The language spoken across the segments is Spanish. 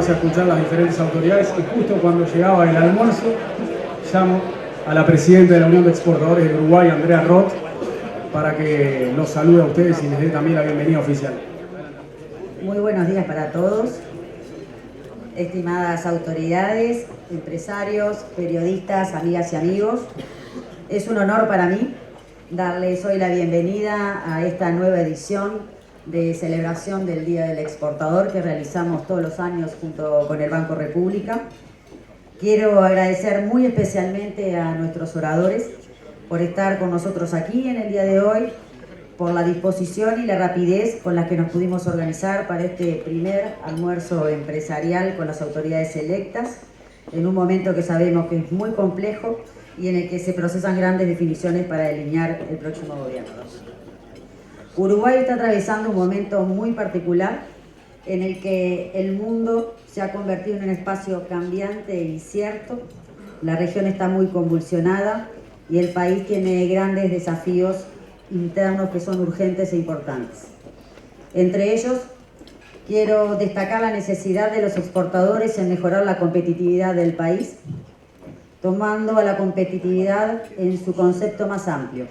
sentarse a escuchar las diferentes autoridades y justo cuando llegaba el almuerzo llamo a la presidenta de la Unión de Exportadores de Uruguay, Andrea Roth, para que los salude a ustedes y les dé también la bienvenida oficial. Muy buenos días para todos, estimadas autoridades, empresarios, periodistas, amigas y amigos. Es un honor para mí darles hoy la bienvenida a esta nueva edición de celebración del Día del Exportador que realizamos todos los años junto con el Banco República. Quiero agradecer muy especialmente a nuestros oradores por estar con nosotros aquí en el día de hoy, por la disposición y la rapidez con la que nos pudimos organizar para este primer almuerzo empresarial con las autoridades electas, en un momento que sabemos que es muy complejo y en el que se procesan grandes definiciones para delinear el próximo gobierno. Uruguay está atravesando un momento muy particular en el que el mundo se ha convertido en un espacio cambiante e incierto, la región está muy convulsionada y el país tiene grandes desafíos internos que son urgentes e importantes. Entre ellos, quiero destacar la necesidad de los exportadores en mejorar la competitividad del país, tomando a la competitividad en su concepto más amplio.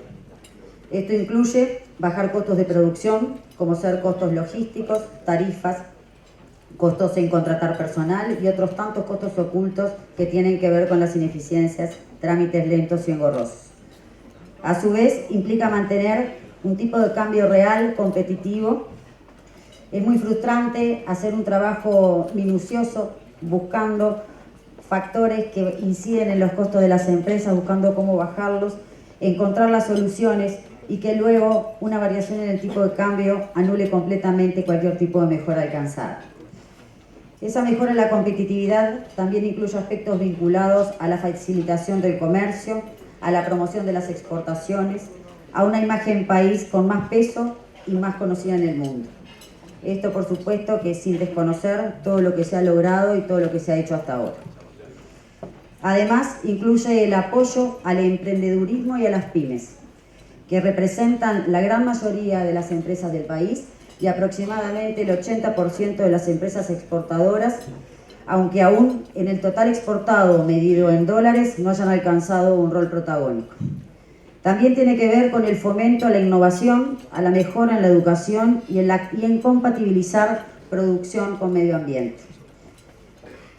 Esto incluye bajar costos de producción, como ser costos logísticos, tarifas, costos en contratar personal y otros tantos costos ocultos que tienen que ver con las ineficiencias, trámites lentos y engorrosos. A su vez, implica mantener un tipo de cambio real, competitivo. Es muy frustrante hacer un trabajo minucioso buscando factores que inciden en los costos de las empresas, buscando cómo bajarlos, encontrar las soluciones y que luego una variación en el tipo de cambio anule completamente cualquier tipo de mejora alcanzada. Esa mejora en la competitividad también incluye aspectos vinculados a la facilitación del comercio, a la promoción de las exportaciones, a una imagen país con más peso y más conocida en el mundo. Esto, por supuesto, que sin desconocer todo lo que se ha logrado y todo lo que se ha hecho hasta ahora. Además, incluye el apoyo al emprendedurismo y a las pymes, que representan la gran mayoría de las empresas del país y aproximadamente el 80% de las empresas exportadoras, aunque aún en el total exportado medido en dólares no hayan alcanzado un rol protagónico. También tiene que ver con el fomento a la innovación, a la mejora en la educación y en compatibilizar producción con medio ambiente.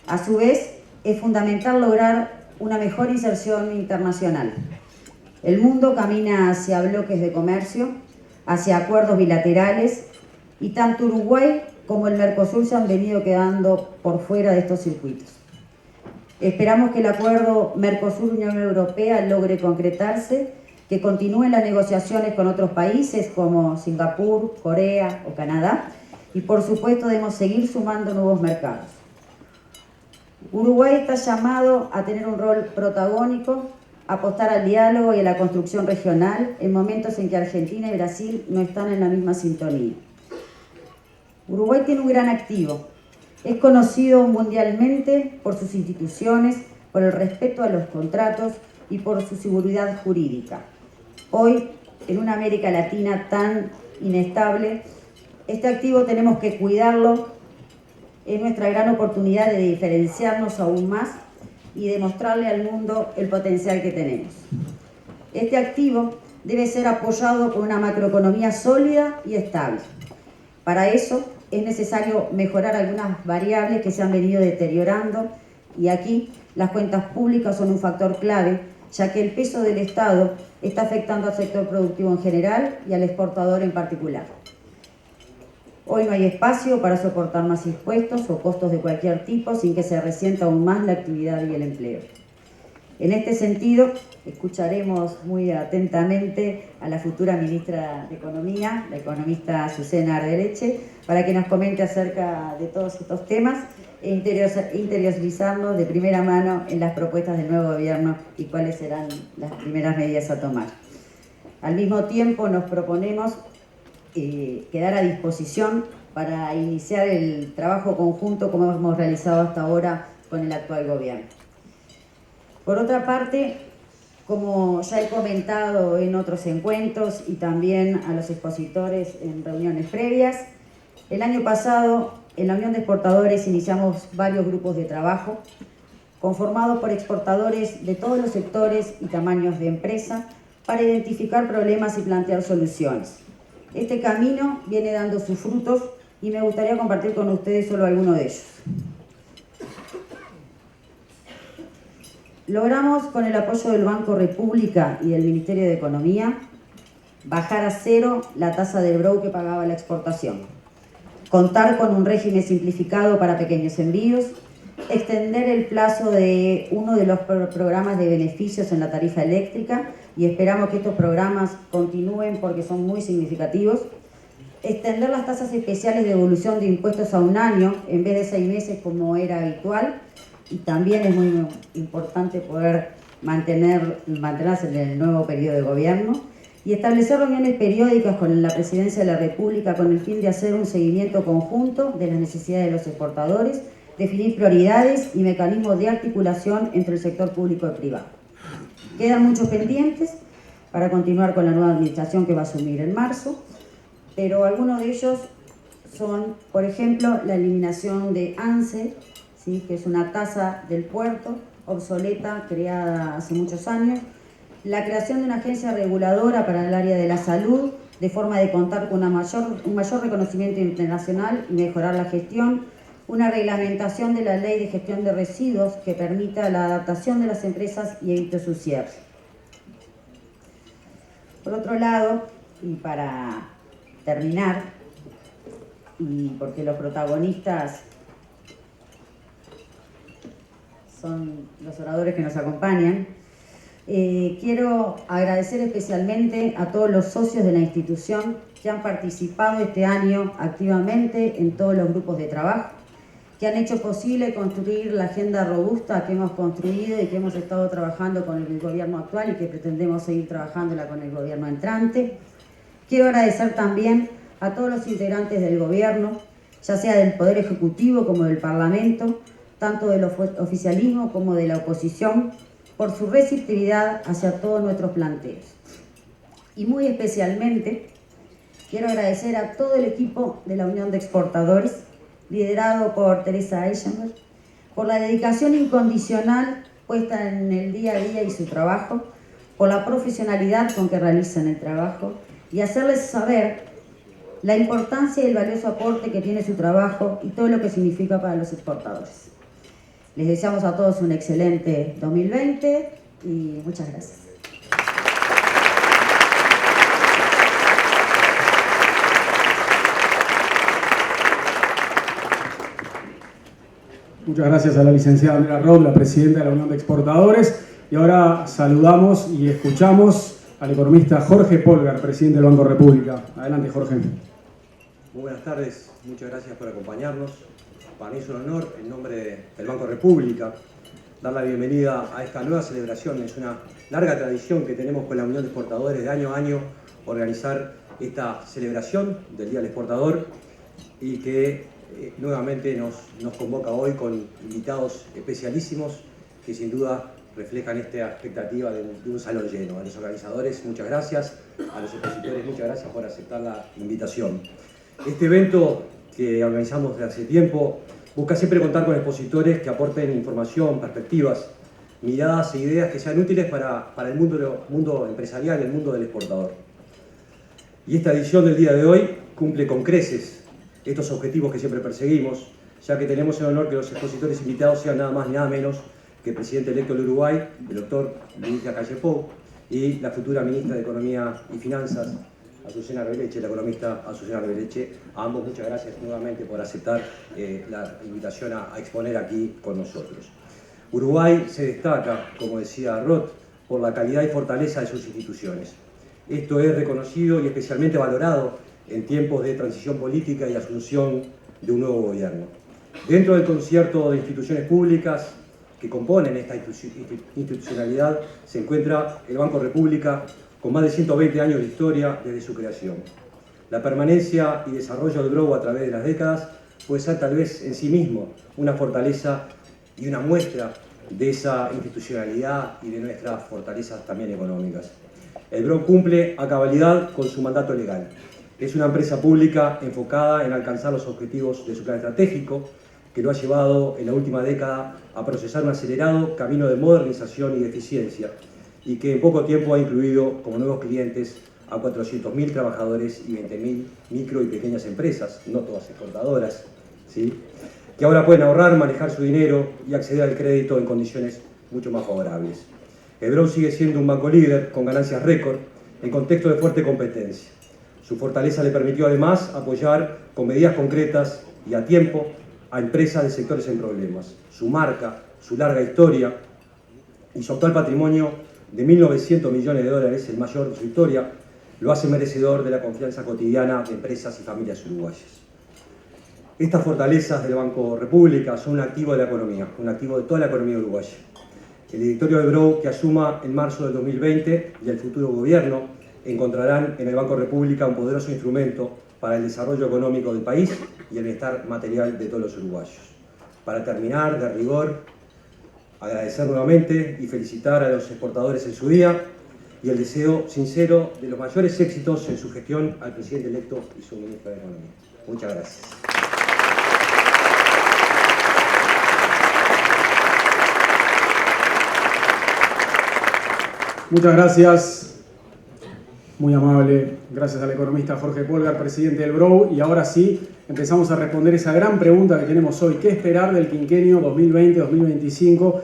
A su vez, es fundamental lograr una mejor inserción internacional. El mundo camina hacia bloques de comercio, hacia acuerdos bilaterales, y tanto Uruguay como el Mercosur se han venido quedando por fuera de estos circuitos. Esperamos que el acuerdo Mercosur-Unión Europea logre concretarse, que continúen las negociaciones con otros países como Singapur, Corea o Canadá, y por supuesto debemos seguir sumando nuevos mercados. Uruguay está llamado a tener un rol protagónico, apostar al diálogo y a la construcción regional en momentos en que Argentina y Brasil no están en la misma sintonía. Uruguay tiene un gran activo. Es conocido mundialmente por sus instituciones, por el respeto a los contratos y por su seguridad jurídica. Hoy, en una América Latina tan inestable, este activo tenemos que cuidarlo. Es nuestra gran oportunidad de diferenciarnos aún más y demostrarle al mundo el potencial que tenemos. Este activo debe ser apoyado por una macroeconomía sólida y estable. Para eso es necesario mejorar algunas variables que se han venido deteriorando y aquí las cuentas públicas son un factor clave, ya que el peso del Estado está afectando al sector productivo en general y al exportador en particular. Hoy no hay espacio para soportar más impuestos o costos de cualquier tipo sin que se resienta aún más la actividad y el empleo. En este sentido, escucharemos muy atentamente a la futura ministra de Economía, la economista Azucena Ardereche, para que nos comente acerca de todos estos temas e interiorizarnos de primera mano en las propuestas del nuevo gobierno y cuáles serán las primeras medidas a tomar. Al mismo tiempo, nos proponemos quedar a disposición para iniciar el trabajo conjunto como hemos realizado hasta ahora con el actual gobierno. Por otra parte, como ya he comentado en otros encuentros y también a los expositores en reuniones previas, el año pasado en la Unión de Exportadores iniciamos varios grupos de trabajo conformados por exportadores de todos los sectores y tamaños de empresa para identificar problemas y plantear soluciones. Este camino viene dando sus frutos y me gustaría compartir con ustedes solo algunos de ellos. Logramos, con el apoyo del Banco República y del Ministerio de Economía, bajar a cero la tasa del BROU que pagaba la exportación, contar con un régimen simplificado para pequeños envíos, extender el plazo de uno de los programas de beneficios en la tarifa eléctrica, y esperamos que estos programas continúen porque son muy significativos, extender las tasas especiales de devolución de impuestos a un año en vez de 6 meses como era habitual, y también es muy importante poder mantenerse en el nuevo periodo de gobierno, y establecer reuniones periódicas con la Presidencia de la República con el fin de hacer un seguimiento conjunto de las necesidades de los exportadores, definir prioridades y mecanismos de articulación entre el sector público y privado. Quedan muchos pendientes para continuar con la nueva administración que va a asumir en marzo, pero algunos de ellos son, por ejemplo, la eliminación de ANSE, ¿sí?, que es una tasa del puerto obsoleta, creada hace muchos años, la creación de una agencia reguladora para el área de la salud, de forma de contar con un mayor reconocimiento internacional y mejorar la gestión, una reglamentación de la Ley de Gestión de Residuos que permita la adaptación de las empresas y evite su cierre. Por otro lado, y para terminar, y porque los protagonistas son los oradores que nos acompañan, quiero agradecer especialmente a todos los socios de la institución que han participado este año activamente en todos los grupos de trabajo, que han hecho posible construir la agenda robusta que hemos construido y que hemos estado trabajando con el gobierno actual y que pretendemos seguir trabajándola con el gobierno entrante. Quiero agradecer también a todos los integrantes del gobierno, ya sea del Poder Ejecutivo como del Parlamento, tanto del oficialismo como de la oposición, por su receptividad hacia todos nuestros planteos. Y muy especialmente quiero agradecer a todo el equipo de la Unión de Exportadores, liderado por Teresa Eichenberg, por la dedicación incondicional puesta en el día a día y su trabajo, por la profesionalidad con que realizan el trabajo y hacerles saber la importancia y el valioso aporte que tiene su trabajo y todo lo que significa para los exportadores. Les deseamos a todos un excelente 2020 y muchas gracias. Muchas gracias a la licenciada Andrea Roth, la presidenta de la Unión de Exportadores. Y ahora saludamos y escuchamos al economista Jorge Polgar, presidente del Banco República. Adelante, Jorge. Muy buenas tardes, muchas gracias por acompañarnos. Para mí es un honor, en nombre del Banco República, dar la bienvenida a esta nueva celebración. Es una larga tradición que tenemos con la Unión de Exportadores de año a año organizar esta celebración del Día del Exportador y que nuevamente nos convoca hoy con invitados especialísimos que sin duda reflejan esta expectativa de un salón lleno. A los organizadores, muchas gracias. A los expositores, muchas gracias por aceptar la invitación. Este evento que organizamos desde hace tiempo busca siempre contar con expositores que aporten información, perspectivas, miradas e ideas que sean útiles para el mundo empresarial, el mundo del exportador. Y esta edición del día de hoy cumple con creces estos objetivos que siempre perseguimos, ya que tenemos el honor que los expositores invitados sean nada más ni nada menos que el presidente electo del Uruguay, el doctor Luis Lacalle Pou, y la futura ministra de Economía y Finanzas, Azucena Arbeleche, la economista Azucena Arbeleche. A ambos muchas gracias nuevamente por aceptar la invitación a exponer aquí con nosotros. Uruguay se destaca, como decía Roth, por la calidad y fortaleza de sus instituciones. Esto es reconocido y especialmente valorado en tiempos de transición política y asunción de un nuevo gobierno. Dentro del concierto de instituciones públicas que componen esta institucionalidad se encuentra el Banco República, con más de 120 años de historia desde su creación. La permanencia y desarrollo del BROU a través de las décadas puede ser tal vez en sí mismo una fortaleza y una muestra de esa institucionalidad y de nuestras fortalezas también económicas. El BROU cumple a cabalidad con su mandato legal Es una empresa pública enfocada en alcanzar los objetivos de su plan estratégico, que lo ha llevado en la última década a procesar un acelerado camino de modernización y de eficiencia, y que en poco tiempo ha incluido como nuevos clientes a 400.000 trabajadores y 20.000 micro y pequeñas empresas, no todas exportadoras, ¿sí?, que ahora pueden ahorrar, manejar su dinero y acceder al crédito en condiciones mucho más favorables. El BROW sigue siendo un banco líder con ganancias récord en contexto de fuerte competencia. Su fortaleza le permitió además apoyar con medidas concretas y a tiempo a empresas de sectores en problemas. Su marca, su larga historia y su actual patrimonio de 1.900 millones de dólares, el mayor de su historia, lo hace merecedor de la confianza cotidiana de empresas y familias uruguayas. Estas fortalezas del Banco República son un activo de la economía, un activo de toda la economía uruguaya. El directorio de BROW que asuma en marzo del 2020 y el futuro gobierno encontrarán en el Banco República un poderoso instrumento para el desarrollo económico del país y el bienestar material de todos los uruguayos. Para terminar, de rigor, agradecer nuevamente y felicitar a los exportadores en su día y el deseo sincero de los mayores éxitos en su gestión al presidente electo y su ministro de Economía. Muchas gracias. Muchas gracias, muy amable. Gracias al economista Jorge Polgar, presidente del BROW. Y ahora sí, empezamos a responder esa gran pregunta que tenemos hoy. ¿Qué esperar del quinquenio 2020-2025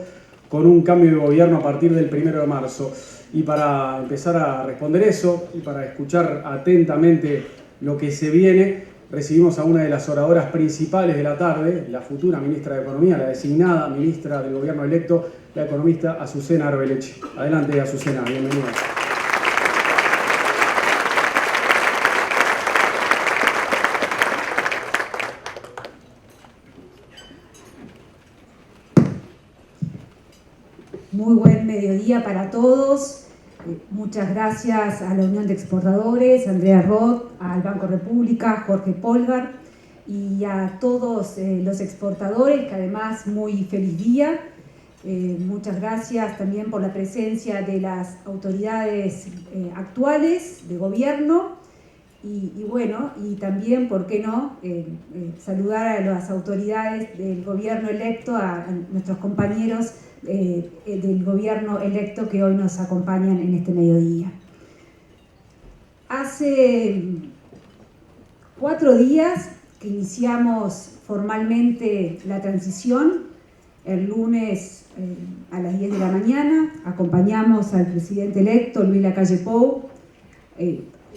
con un cambio de gobierno a partir del 1 de marzo? Y para empezar a responder eso y para escuchar atentamente lo que se viene, recibimos a una de las oradoras principales de la tarde, la futura ministra de Economía, la designada ministra del gobierno electo, la economista Azucena Arbeleche. Adelante, Azucena, bienvenida. Muy buen mediodía para todos. Muchas gracias a la Unión de Exportadores, Andrea Roth, al Banco República, Jorge Polgar y a todos los exportadores, que además muy feliz día. Muchas gracias también por la presencia de las autoridades actuales de gobierno y bueno, y también, ¿por qué no?, saludar a las autoridades del gobierno electo, a nuestros compañeros del gobierno electo que hoy nos acompañan en este mediodía. Hace 4 días que iniciamos formalmente la transición. El lunes a las 10 de la mañana acompañamos al presidente electo Luis Lacalle Pou,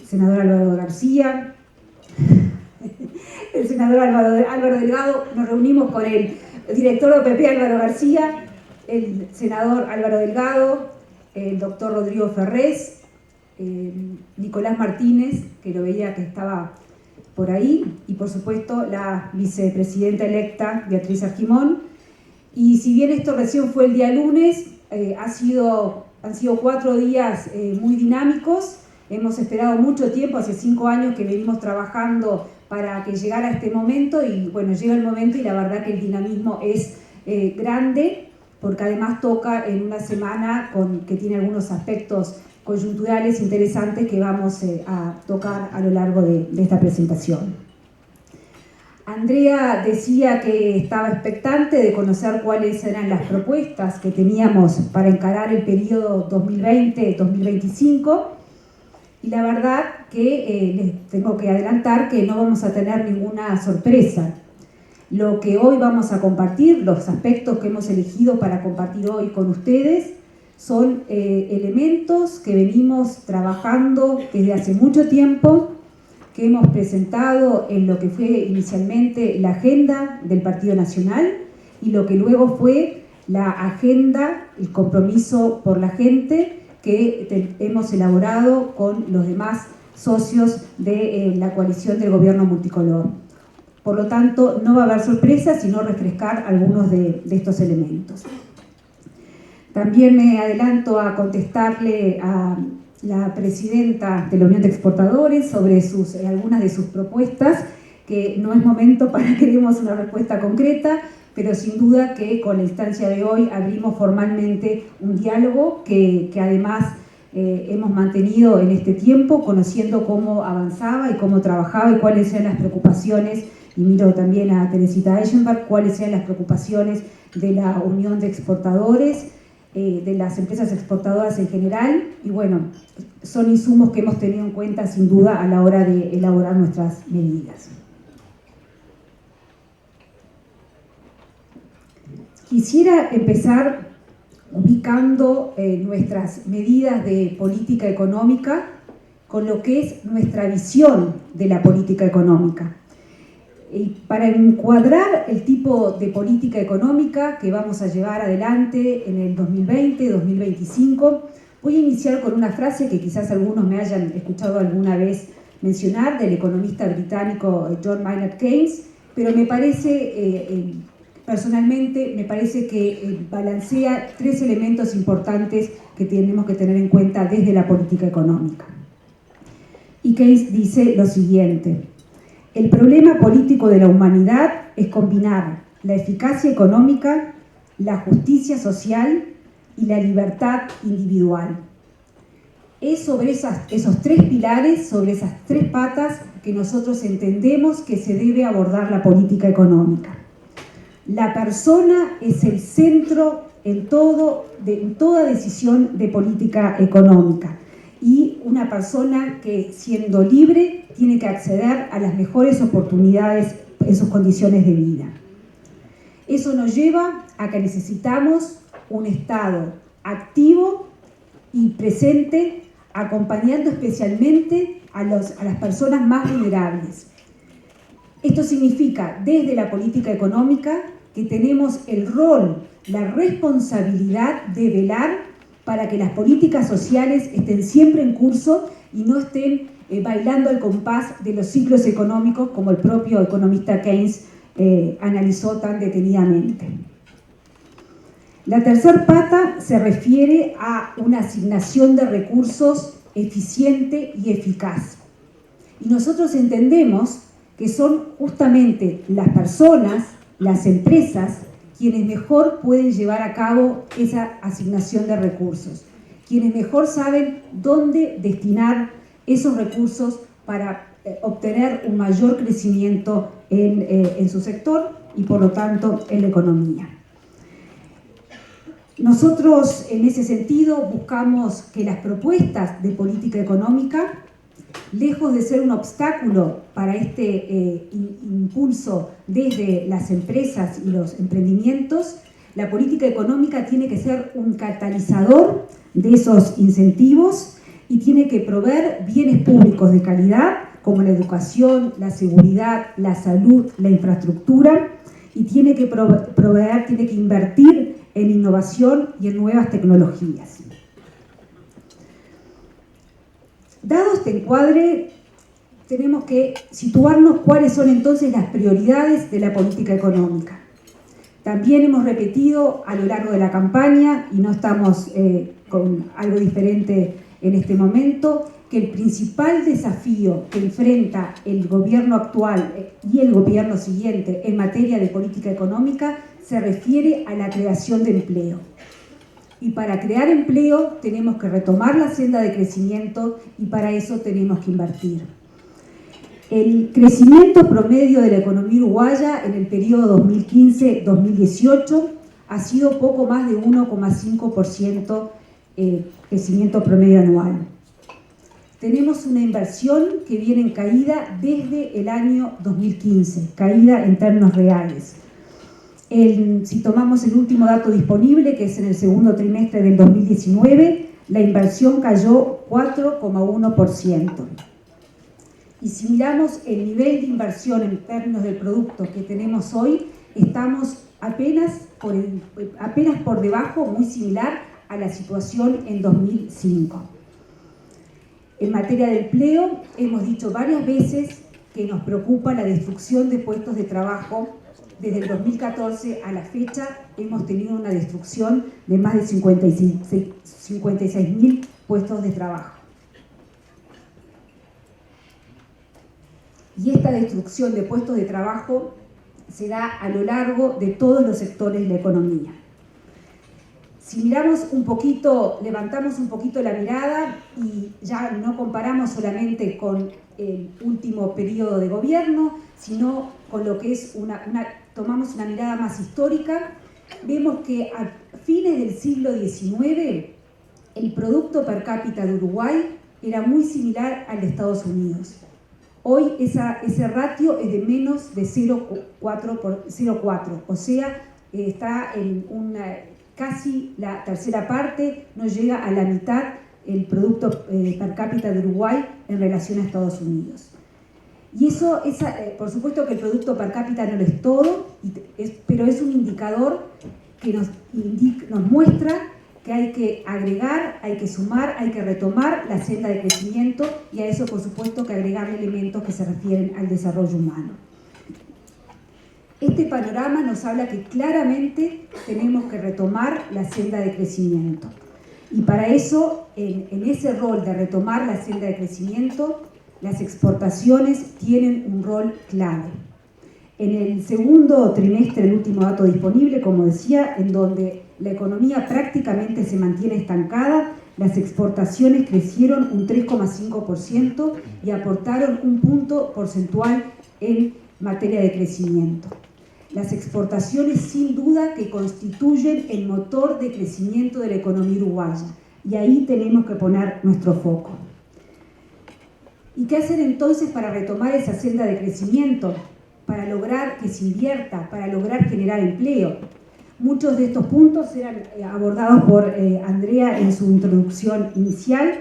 senador Álvaro García, el senador Álvaro Delgado. Nos reunimos con el director de OPP Álvaro García, el senador Álvaro Delgado, el doctor Rodrigo Ferrés, Nicolás Martínez, que lo veía que estaba por ahí, y por supuesto la vicepresidenta electa Beatriz Argimón. Y si bien esto recién fue el día lunes, han sido 4 días muy dinámicos. Hemos esperado mucho tiempo, hace 5 años que venimos trabajando para que llegara este momento, y bueno, llega el momento y la verdad que el dinamismo es grande, porque además toca en una semana que tiene algunos aspectos coyunturales interesantes que vamos a tocar a lo largo de esta presentación. Andrea decía que estaba expectante de conocer cuáles eran las propuestas que teníamos para encarar el periodo 2020-2025, y la verdad que les tengo que adelantar que no vamos a tener ninguna sorpresa. Lo que hoy vamos a compartir, los aspectos que hemos elegido para compartir hoy con ustedes, son elementos que venimos trabajando desde hace mucho tiempo, que hemos presentado en lo que fue inicialmente la agenda del Partido Nacional y lo que luego fue la agenda, el compromiso por la gente, que hemos elaborado con los demás socios de la coalición del gobierno multicolor. Por lo tanto, no va a haber sorpresas, sino refrescar algunos de estos elementos. También me adelanto a contestarle a la presidenta de la Unión de Exportadores sobre algunas de sus propuestas, que no es momento para que demos una respuesta concreta, pero sin duda que con la instancia de hoy abrimos formalmente un diálogo que además hemos mantenido en este tiempo, conociendo cómo avanzaba y cómo trabajaba y cuáles eran las preocupaciones, y miro también a Teresita Eschenberg, cuáles eran las preocupaciones de la Unión de Exportadores, de las empresas exportadoras en general, y bueno, son insumos que hemos tenido en cuenta sin duda a la hora de elaborar nuestras medidas. Quisiera empezar ubicando nuestras medidas de política económica con lo que es nuestra visión de la política económica. Y para encuadrar el tipo de política económica que vamos a llevar adelante en el 2020-2025, voy a iniciar con una frase que quizás algunos me hayan escuchado alguna vez mencionar, del economista británico John Maynard Keynes, pero me parece, personalmente, me parece que balancea tres elementos importantes que tenemos que tener en cuenta desde la política económica. Y Keynes dice lo siguiente: el problema político de la humanidad es combinar la eficacia económica, la justicia social y la libertad individual. Es sobre esos tres pilares, sobre esas tres patas, que nosotros entendemos que se debe abordar la política económica. La persona es el centro en toda decisión de política económica, y una persona que, siendo libre, tiene que acceder a las mejores oportunidades en sus condiciones de vida. Eso nos lleva a que necesitamos un Estado activo y presente, acompañando especialmente a las personas más vulnerables. Esto significa, desde la política económica, que tenemos el rol, la responsabilidad de velar para que las políticas sociales estén siempre en curso y no estén bailando al compás de los ciclos económicos, como el propio economista Keynes analizó tan detenidamente. La tercera pata se refiere a una asignación de recursos eficiente y eficaz. Y nosotros entendemos que son justamente las personas, las empresas, quienes mejor pueden llevar a cabo esa asignación de recursos, quienes mejor saben dónde destinar esos recursos para obtener un mayor crecimiento en su sector y, por lo tanto, en la economía. Nosotros, en ese sentido, buscamos que las propuestas de política económica, lejos de ser un obstáculo para este impulso desde las empresas y los emprendimientos, la política económica tiene que ser un catalizador de esos incentivos y tiene que proveer bienes públicos de calidad, como la educación, la seguridad, la salud, la infraestructura, y tiene que proveer, tiene que invertir en innovación y en nuevas tecnologías. Dado este encuadre, tenemos que situarnos cuáles son entonces las prioridades de la política económica. También hemos repetido a lo largo de la campaña, y no estamos con algo diferente en este momento, que el principal desafío que enfrenta el gobierno actual y el gobierno siguiente en materia de política económica se refiere a la creación de empleo. Y para crear empleo tenemos que retomar la senda de crecimiento, y para eso tenemos que invertir. El crecimiento promedio de la economía uruguaya en el periodo 2015-2018 ha sido poco más de 1,5% crecimiento promedio anual. Tenemos una inversión que viene en caída desde el año 2015, caída en términos reales. Si tomamos el último dato disponible, que es en el segundo trimestre del 2019, la inversión cayó 4,1%. Y si miramos el nivel de inversión en términos del producto que tenemos hoy, estamos apenas por debajo, muy similar a la situación en 2005. En materia de empleo, hemos dicho varias veces que nos preocupa la destrucción de puestos de trabajo. Desde el 2014 a la fecha hemos tenido una destrucción de más de 56.000 puestos de trabajo. Y esta destrucción de puestos de trabajo se da a lo largo de todos los sectores de la economía. Si miramos un poquito, levantamos un poquito la mirada y ya no comparamos solamente con el último periodo de gobierno, sino con lo que es tomamos una mirada más histórica, vemos que a fines del siglo XIX el producto per cápita de Uruguay era muy similar al de Estados Unidos. Hoy ese ratio es de menos de 0,4, o sea, está en casi la tercera parte, no llega a la mitad el producto per cápita de Uruguay en relación a Estados Unidos. Y eso, por supuesto que el producto per cápita no lo es todo, pero es un indicador que nos muestra que hay que agregar, hay que sumar, hay que retomar la senda de crecimiento, y a eso por supuesto que agregar elementos que se refieren al desarrollo humano. Este panorama nos habla que claramente tenemos que retomar la senda de crecimiento. Y para eso, en ese rol de retomar la senda de crecimiento, las exportaciones tienen un rol clave. En el segundo trimestre, el último dato disponible, como decía, en donde la economía prácticamente se mantiene estancada, las exportaciones crecieron un 3,5% y aportaron un punto porcentual en materia de crecimiento. Las exportaciones sin duda que constituyen el motor de crecimiento de la economía uruguaya, y ahí tenemos que poner nuestro foco. ¿Y qué hacer entonces para retomar esa senda de crecimiento? Para lograr que se invierta, para lograr generar empleo. Muchos de estos puntos eran abordados por Andrea en su introducción inicial,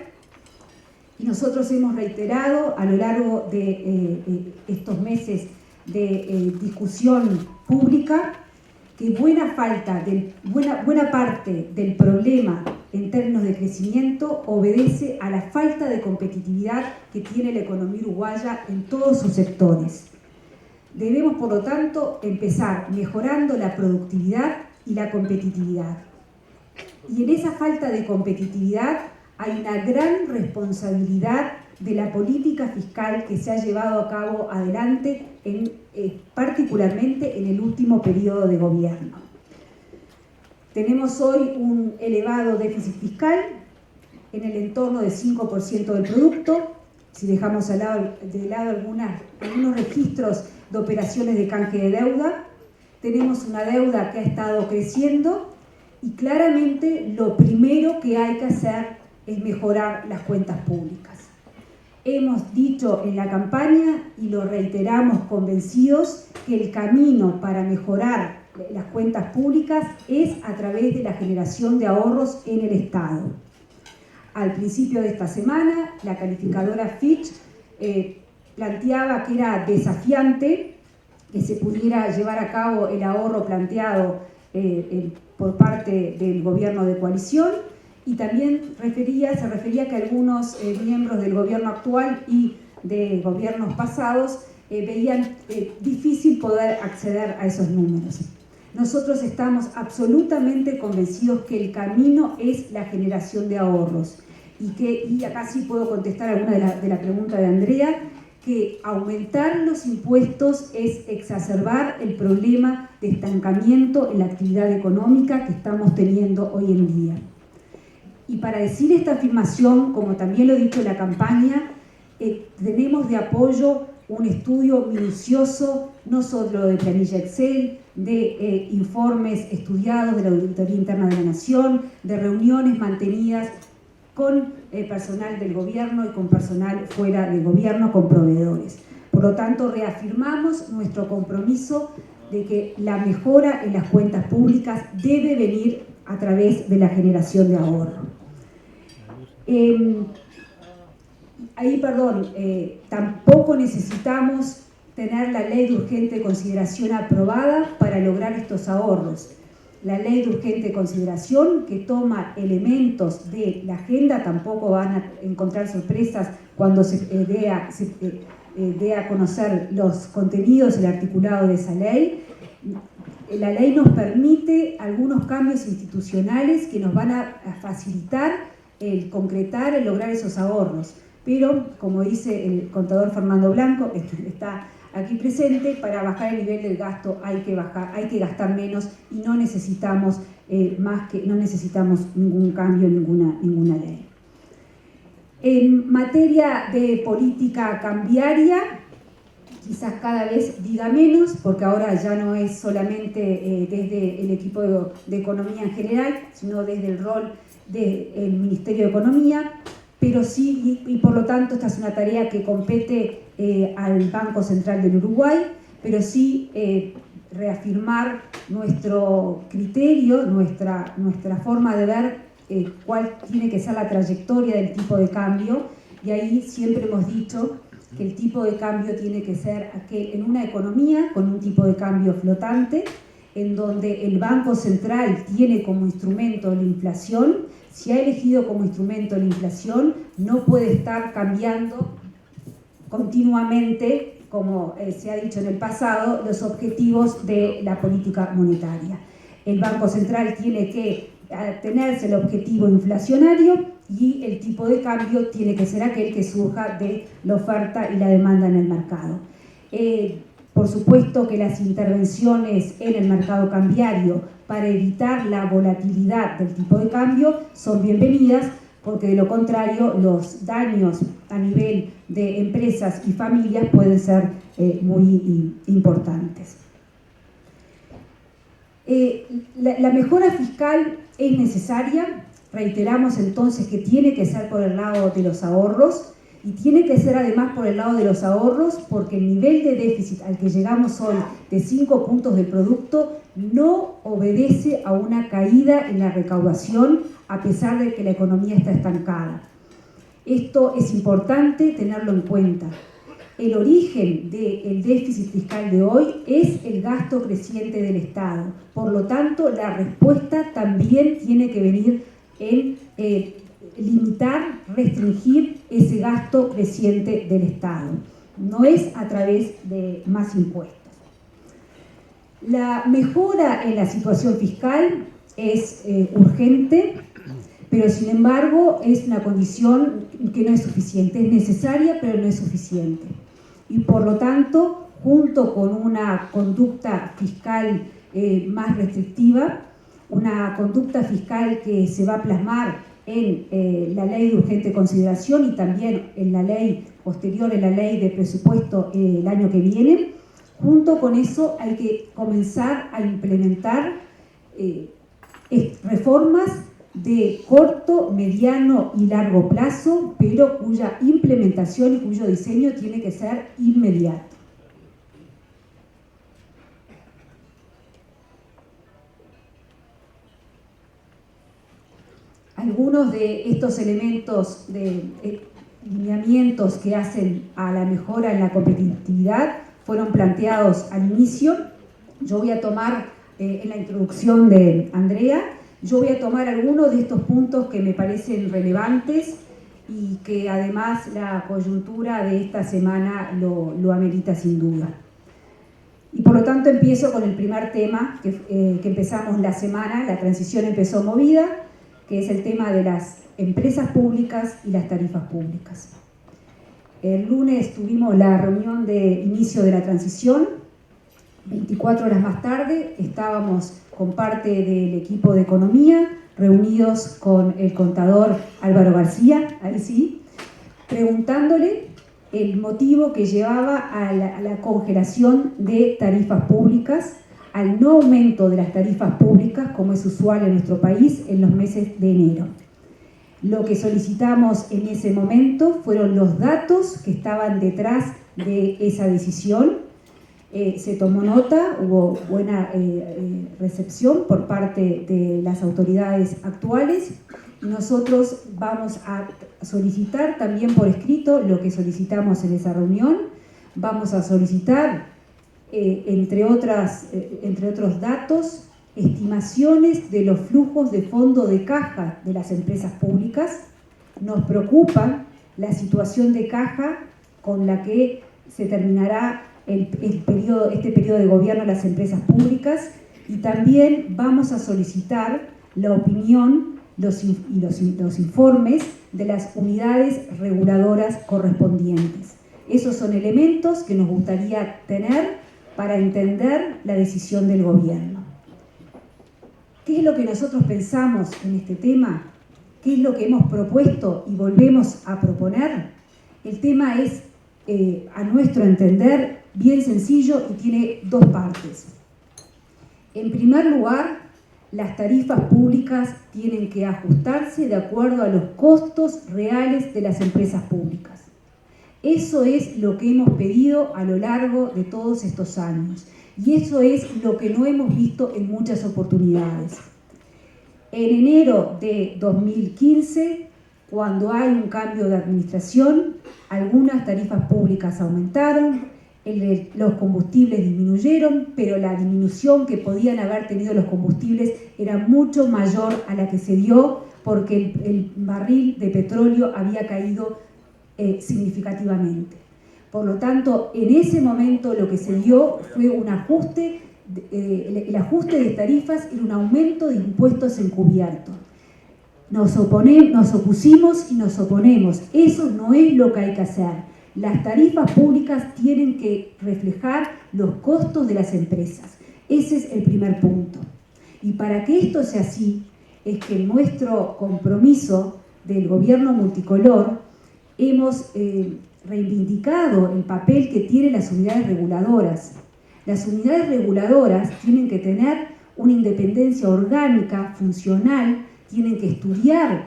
y nosotros hemos reiterado a lo largo de estos meses de discusión pública que buena parte del problema en términos de crecimiento obedece a la falta de competitividad que tiene la economía uruguaya en todos sus sectores. Debemos, por lo tanto, empezar mejorando la productividad y la competitividad. Y en esa falta de competitividad hay una gran responsabilidad de la política fiscal que se ha llevado a cabo adelante, particularmente en el último periodo de gobierno. Tenemos hoy un elevado déficit fiscal en el entorno del 5% del producto. Si dejamos de lado algunos registros de operaciones de canje de deuda, tenemos una deuda que ha estado creciendo, y claramente lo primero que hay que hacer es mejorar las cuentas públicas. Hemos dicho en la campaña, y lo reiteramos convencidos, que el camino para mejorar las cuentas públicas es a través de la generación de ahorros en el Estado. Al principio de esta semana, la calificadora Fitch planteaba que era desafiante que se pudiera llevar a cabo el ahorro planteado por parte del gobierno de coalición, y también se refería que algunos miembros del gobierno actual y de gobiernos pasados veían difícil poder acceder a esos números. Nosotros estamos absolutamente convencidos que el camino es la generación de ahorros, y acá sí puedo contestar alguna de la pregunta de Andrea, que aumentar los impuestos es exacerbar el problema de estancamiento en la actividad económica que estamos teniendo hoy en día. Y para decir esta afirmación, como también lo he dicho en la campaña, tenemos de apoyo un estudio minucioso, no solo de planilla Excel, de informes estudiados de la Auditoría Interna de la Nación, de reuniones mantenidas con personal del gobierno y con personal fuera del gobierno, con proveedores. Por lo tanto, reafirmamos nuestro compromiso de que la mejora en las cuentas públicas debe venir a través de la generación de ahorro. Tampoco necesitamos tener la ley de urgente consideración aprobada para lograr estos ahorros. La ley de urgente consideración, que toma elementos de la agenda, tampoco van a encontrar sorpresas cuando se dé a conocer los contenidos, el articulado de esa ley. La ley nos permite algunos cambios institucionales que nos van a facilitar el concretar, el lograr esos ahorros. Pero, como dice el contador Fernando Blanco, que está aquí presente, para bajar el nivel del gasto hay que gastar menos, y no necesitamos más que no necesitamos ningún cambio, ninguna ley. En materia de política cambiaria, quizás cada vez diga menos, porque ahora ya no es solamente desde el equipo de Economía en general, sino desde el rol del Ministerio de Economía, pero sí, y por lo tanto esta es una tarea que compete al Banco Central del Uruguay, pero sí reafirmar nuestro criterio, nuestra forma de ver cuál tiene que ser la trayectoria del tipo de cambio, y ahí siempre hemos dicho que el tipo de cambio tiene que ser aquel en una economía con un tipo de cambio flotante, en donde el Banco Central tiene como instrumento la inflación. Si ha elegido como instrumento la inflación, no puede estar cambiando continuamente, como se ha dicho en el pasado, los objetivos de la política monetaria. El Banco Central tiene que atenerse al objetivo inflacionario y el tipo de cambio tiene que ser aquel que surja de la oferta y la demanda en el mercado. Por supuesto que las intervenciones en el mercado cambiario para evitar la volatilidad del tipo de cambio son bienvenidas, porque de lo contrario los daños a nivel de empresas y familias pueden ser muy importantes. La mejora fiscal es necesaria. Reiteramos entonces que tiene que ser por el lado de los ahorros, y tiene que ser además por el lado de los ahorros, porque el nivel de déficit al que llegamos hoy de 5 puntos del producto no obedece a una caída en la recaudación, a pesar de que la economía está estancada. Esto es importante tenerlo en cuenta. El origen del déficit fiscal de hoy es el gasto creciente del Estado. Por lo tanto, la respuesta también tiene que venir en limitar, restringir ese gasto creciente del Estado. No es a través de más impuestos. La mejora en la situación fiscal es urgente, pero sin embargo es una condición que no es suficiente. Es necesaria, pero no es suficiente. Y por lo tanto, junto con una conducta fiscal más restrictiva, una conducta fiscal que se va a plasmar en la ley de urgente consideración y también en la ley posterior, en la ley de presupuesto el año que viene. Junto con eso hay que comenzar a implementar reformas de corto, mediano y largo plazo, pero cuya implementación y cuyo diseño tiene que ser inmediato. Algunos de estos elementos de lineamientos que hacen a la mejora en la competitividad fueron planteados al inicio. Yo voy a tomar, en la introducción de Andrea, yo voy a tomar algunos de estos puntos que me parecen relevantes y que además la coyuntura de esta semana lo amerita sin duda. Y por lo tanto empiezo con el primer tema que empezamos la semana. La transición empezó movida, que es el tema de las empresas públicas y las tarifas públicas. El lunes tuvimos la reunión de inicio de la transición. 24 horas más tarde estábamos con parte del equipo de economía, reunidos con el contador Álvaro García, ahí sí, preguntándole el motivo que llevaba a la congelación de tarifas públicas, al no aumento de las tarifas públicas, como es usual en nuestro país, en los meses de enero. Lo que solicitamos en ese momento fueron los datos que estaban detrás de esa decisión. Se tomó nota, hubo buena recepción por parte de las autoridades actuales. Nosotros vamos a solicitar también por escrito lo que solicitamos en esa reunión. Vamos a solicitar entre otros datos, estimaciones de los flujos de fondo de caja de las empresas públicas. Nos preocupa la situación de caja con la que se terminará este periodo de gobierno de las empresas públicas, y también vamos a solicitar la opinión y los informes de las unidades reguladoras correspondientes. Esos son elementos que nos gustaría tener para entender la decisión del gobierno. ¿Qué es lo que nosotros pensamos en este tema? ¿Qué es lo que hemos propuesto y volvemos a proponer? El tema es, a nuestro entender, bien sencillo y tiene dos partes. En primer lugar, las tarifas públicas tienen que ajustarse de acuerdo a los costos reales de las empresas públicas. Eso es lo que hemos pedido a lo largo de todos estos años y eso es lo que no hemos visto en muchas oportunidades. En enero de 2015, cuando hay un cambio de administración, algunas tarifas públicas aumentaron, los combustibles disminuyeron, pero la disminución que podían haber tenido los combustibles era mucho mayor a la que se dio porque el barril de petróleo había caído significativamente. Por lo tanto, en ese momento lo que se dio fue un ajuste, el ajuste de tarifas y un aumento de impuestos encubiertos. Nos opusimos y nos oponemos. Eso no es lo que hay que hacer. Las tarifas públicas tienen que reflejar los costos de las empresas. Ese es el primer punto. Y para que esto sea así, es que nuestro compromiso del gobierno multicolor hemos reivindicado el papel que tienen las unidades reguladoras. Las unidades reguladoras tienen que tener una independencia orgánica, funcional, tienen que estudiar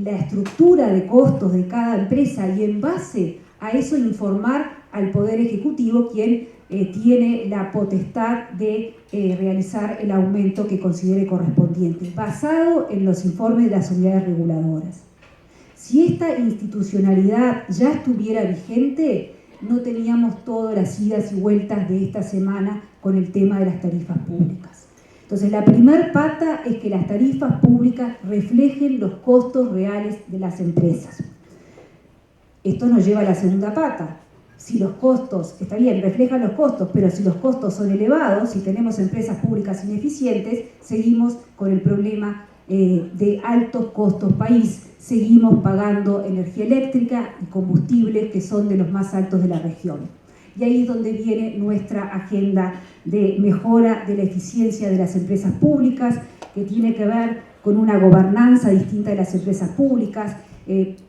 la estructura de costos de cada empresa y en base a eso informar al Poder Ejecutivo, quien tiene la potestad de realizar el aumento que considere correspondiente, basado en los informes de las unidades reguladoras. Si esta institucionalidad ya estuviera vigente, no teníamos todas las idas y vueltas de esta semana con el tema de las tarifas públicas. Entonces, la primera pata es que las tarifas públicas reflejen los costos reales de las empresas. Esto nos lleva a la segunda pata. Si los costos, está bien, reflejan los costos, pero si los costos son elevados, si tenemos empresas públicas ineficientes, seguimos con el problema de altos costos país. Seguimos pagando energía eléctrica y combustibles que son de los más altos de la región. Y ahí es donde viene nuestra agenda de mejora de la eficiencia de las empresas públicas, que tiene que ver con una gobernanza distinta de las empresas públicas,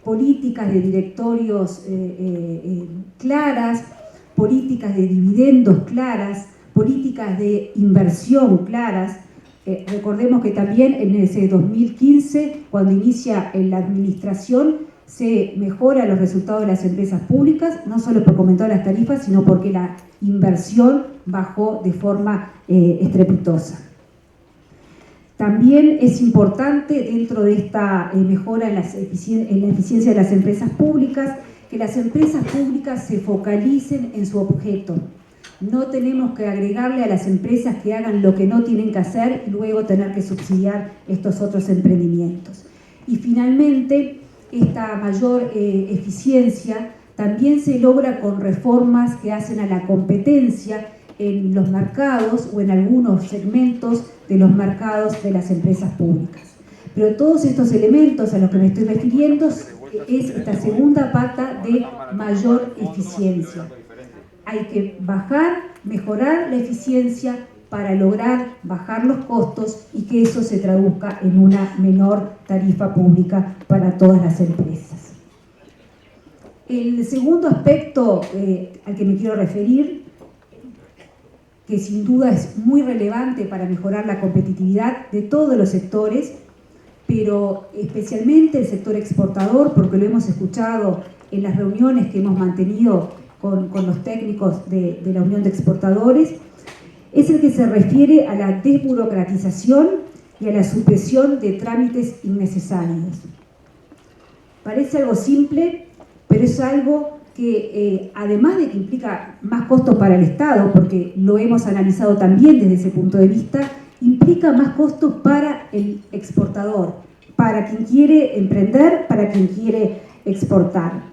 políticas de directorios claras, políticas de dividendos claras, políticas de inversión claras. Recordemos que también en ese 2015, cuando inicia la administración, se mejora los resultados de las empresas públicas, no solo por aumentar las tarifas, sino porque la inversión bajó de forma estrepitosa. También es importante, dentro de esta mejora en la eficiencia de las empresas públicas, que las empresas públicas se focalicen en su objeto. No tenemos que agregarle a las empresas que hagan lo que no tienen que hacer y luego tener que subsidiar estos otros emprendimientos. Y finalmente, esta mayor eficiencia también se logra con reformas que hacen a la competencia en los mercados o en algunos segmentos de los mercados de las empresas públicas. Pero todos estos elementos a los que me estoy refiriendo es esta segunda pata de mayor eficiencia. Hay que mejorar la eficiencia para lograr bajar los costos y que eso se traduzca en una menor tarifa pública para todas las empresas. El segundo aspecto al que me quiero referir, que sin duda es muy relevante para mejorar la competitividad de todos los sectores, pero especialmente el sector exportador, porque lo hemos escuchado en las reuniones que hemos mantenido con los técnicos de la Unión de Exportadores, es el que se refiere a la desburocratización y a la supresión de trámites innecesarios. Parece algo simple, pero es algo que además de que implica más costos para el Estado, porque lo hemos analizado también desde ese punto de vista, implica más costos para el exportador, para quien quiere emprender, para quien quiere exportar.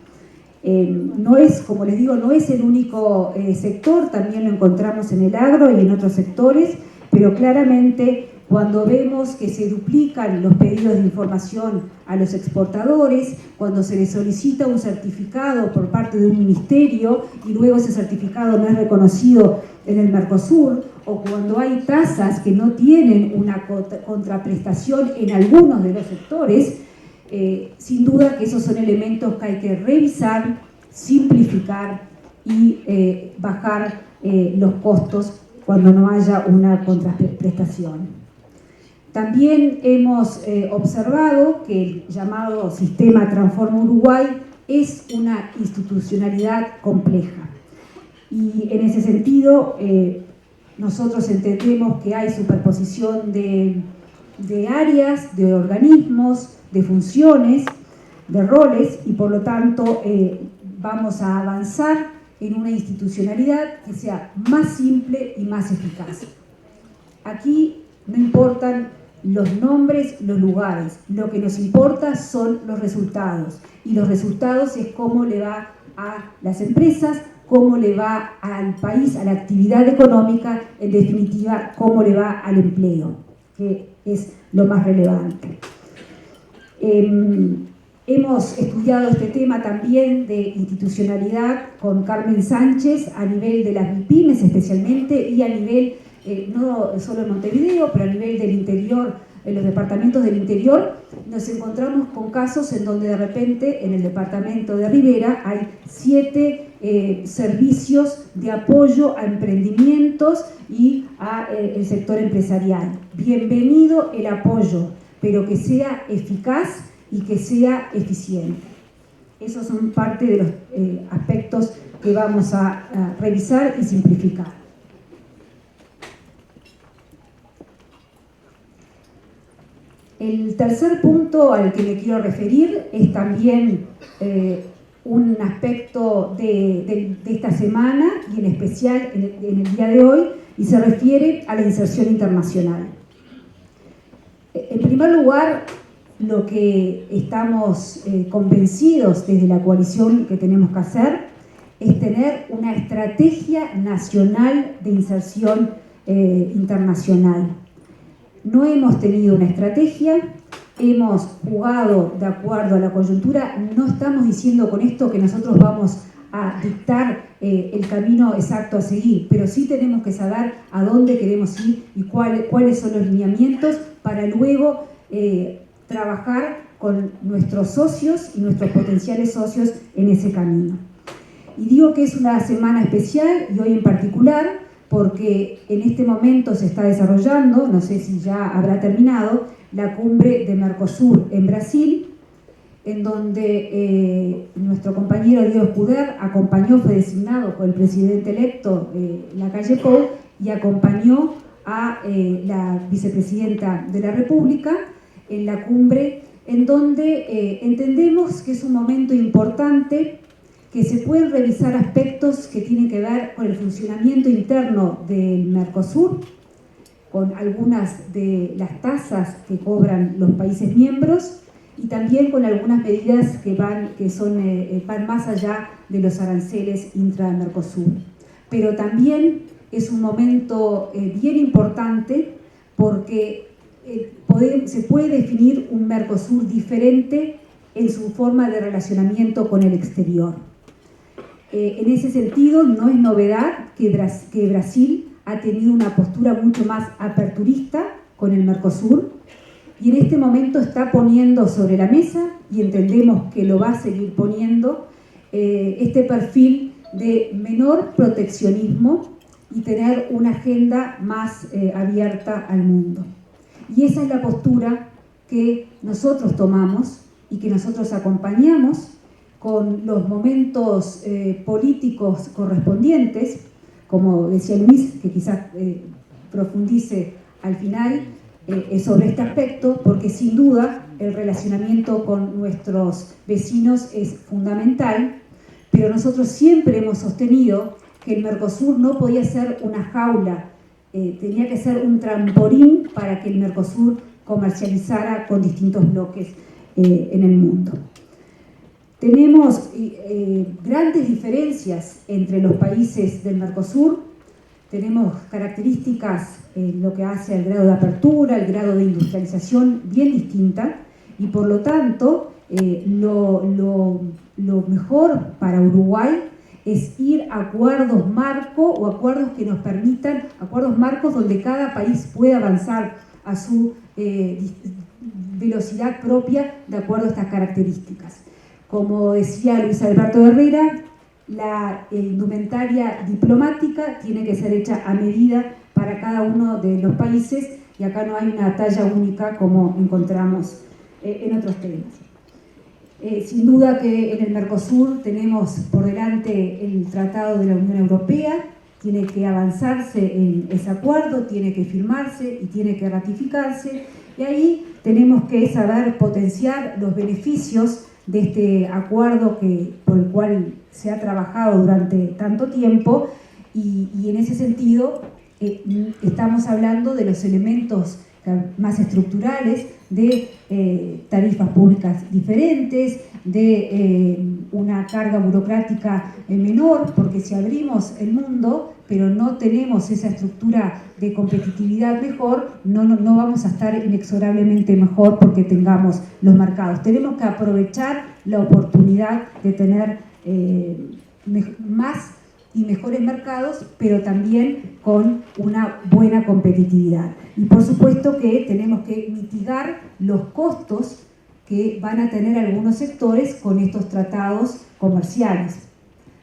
No es, como les digo, no es el único sector, también lo encontramos en el agro y en otros sectores, pero claramente cuando vemos que se duplican los pedidos de información a los exportadores, cuando se les solicita un certificado por parte de un ministerio y luego ese certificado no es reconocido en el Mercosur, o cuando hay tasas que no tienen una contraprestación en algunos de los sectores, sin duda que esos son elementos que hay que revisar, simplificar y bajar los costos cuando no haya una contraprestación. También hemos observado que el llamado Sistema Transforma Uruguay es una institucionalidad compleja. Y en ese sentido, nosotros entendemos que hay superposición de áreas, de organismos, de funciones, de roles, y por lo tanto vamos a avanzar en una institucionalidad que sea más simple y más eficaz. Aquí no importan los nombres, los lugares, lo que nos importa son los resultados, y los resultados es cómo le va a las empresas, cómo le va al país, a la actividad económica, en definitiva, cómo le va al empleo, que es lo más relevante. Hemos estudiado este tema también de institucionalidad con Carmen Sánchez a nivel de las MIPYMES especialmente, y a nivel, no solo en Montevideo, pero a nivel del interior, en los departamentos del interior. Nos encontramos con casos en donde de repente en el departamento de Rivera hay 7 servicios de apoyo a emprendimientos y al sector empresarial. Bienvenido el apoyo, pero que sea eficaz y que sea eficiente. Esos son parte de los aspectos que vamos a revisar y simplificar. El tercer punto al que me quiero referir es también un aspecto de esta semana y en especial en el día de hoy, y se refiere a la inserción internacional. En primer lugar, lo que estamos convencidos desde la coalición que tenemos que hacer es tener una estrategia nacional de inserción internacional. No hemos tenido una estrategia, hemos jugado de acuerdo a la coyuntura. No estamos diciendo con esto que nosotros vamos a dictar el camino exacto a seguir, pero sí tenemos que saber a dónde queremos ir y cuáles son los lineamientos para luego trabajar con nuestros socios y nuestros potenciales socios en ese camino. Y digo que es una semana especial, y hoy en particular, porque en este momento se está desarrollando, no sé si ya habrá terminado, la cumbre de Mercosur en Brasil, en donde nuestro compañero Diego Escuder acompañó, fue designado por el presidente electo Lacalle Pou, y acompañó a la vicepresidenta de la República en la cumbre, en donde entendemos que es un momento importante, que se pueden revisar aspectos que tienen que ver con el funcionamiento interno del Mercosur, con algunas de las tasas que cobran los países miembros, y también con algunas medidas que van más allá de los aranceles intra-Mercosur. Pero también es un momento bien importante, porque se puede definir un Mercosur diferente en su forma de relacionamiento con el exterior. En ese sentido, no es novedad que Brasil ha tenido una postura mucho más aperturista con el Mercosur, y en este momento está poniendo sobre la mesa, y entendemos que lo va a seguir poniendo, este perfil de menor proteccionismo y tener una agenda más abierta al mundo. Y esa es la postura que nosotros tomamos y que nosotros acompañamos con los momentos políticos correspondientes, como decía Luis, que quizás profundice al final sobre este aspecto, porque sin duda el relacionamiento con nuestros vecinos es fundamental, pero nosotros siempre hemos sostenido que el Mercosur no podía ser una jaula, tenía que ser un trampolín para que el Mercosur comercializara con distintos bloques en el mundo. Tenemos grandes diferencias entre los países del Mercosur, tenemos características en lo que hace al grado de apertura, el grado de industrialización bien distinta, y por lo tanto lo mejor para Uruguay es ir a acuerdos marco o acuerdos que nos permitan, acuerdos marcos donde cada país pueda avanzar a su velocidad propia de acuerdo a estas características. Como decía Luis Alberto Herrera, la indumentaria diplomática tiene que ser hecha a medida para cada uno de los países y acá no hay una talla única como encontramos en otros temas. Sin duda que en el Mercosur tenemos por delante el Tratado de la Unión Europea, tiene que avanzarse en ese acuerdo, tiene que firmarse y tiene que ratificarse, y ahí tenemos que saber potenciar los beneficios de este acuerdo por el cual se ha trabajado durante tanto tiempo, y en ese sentido estamos hablando de los elementos más estructurales de tarifas públicas diferentes, de una carga burocrática menor, porque si abrimos el mundo pero no tenemos esa estructura de competitividad mejor, no vamos a estar inexorablemente mejor porque tengamos los mercados. Tenemos que aprovechar la oportunidad de tener más y mejores mercados, pero también con una buena competitividad. Y por supuesto que tenemos que mitigar los costos que van a tener algunos sectores con estos tratados comerciales.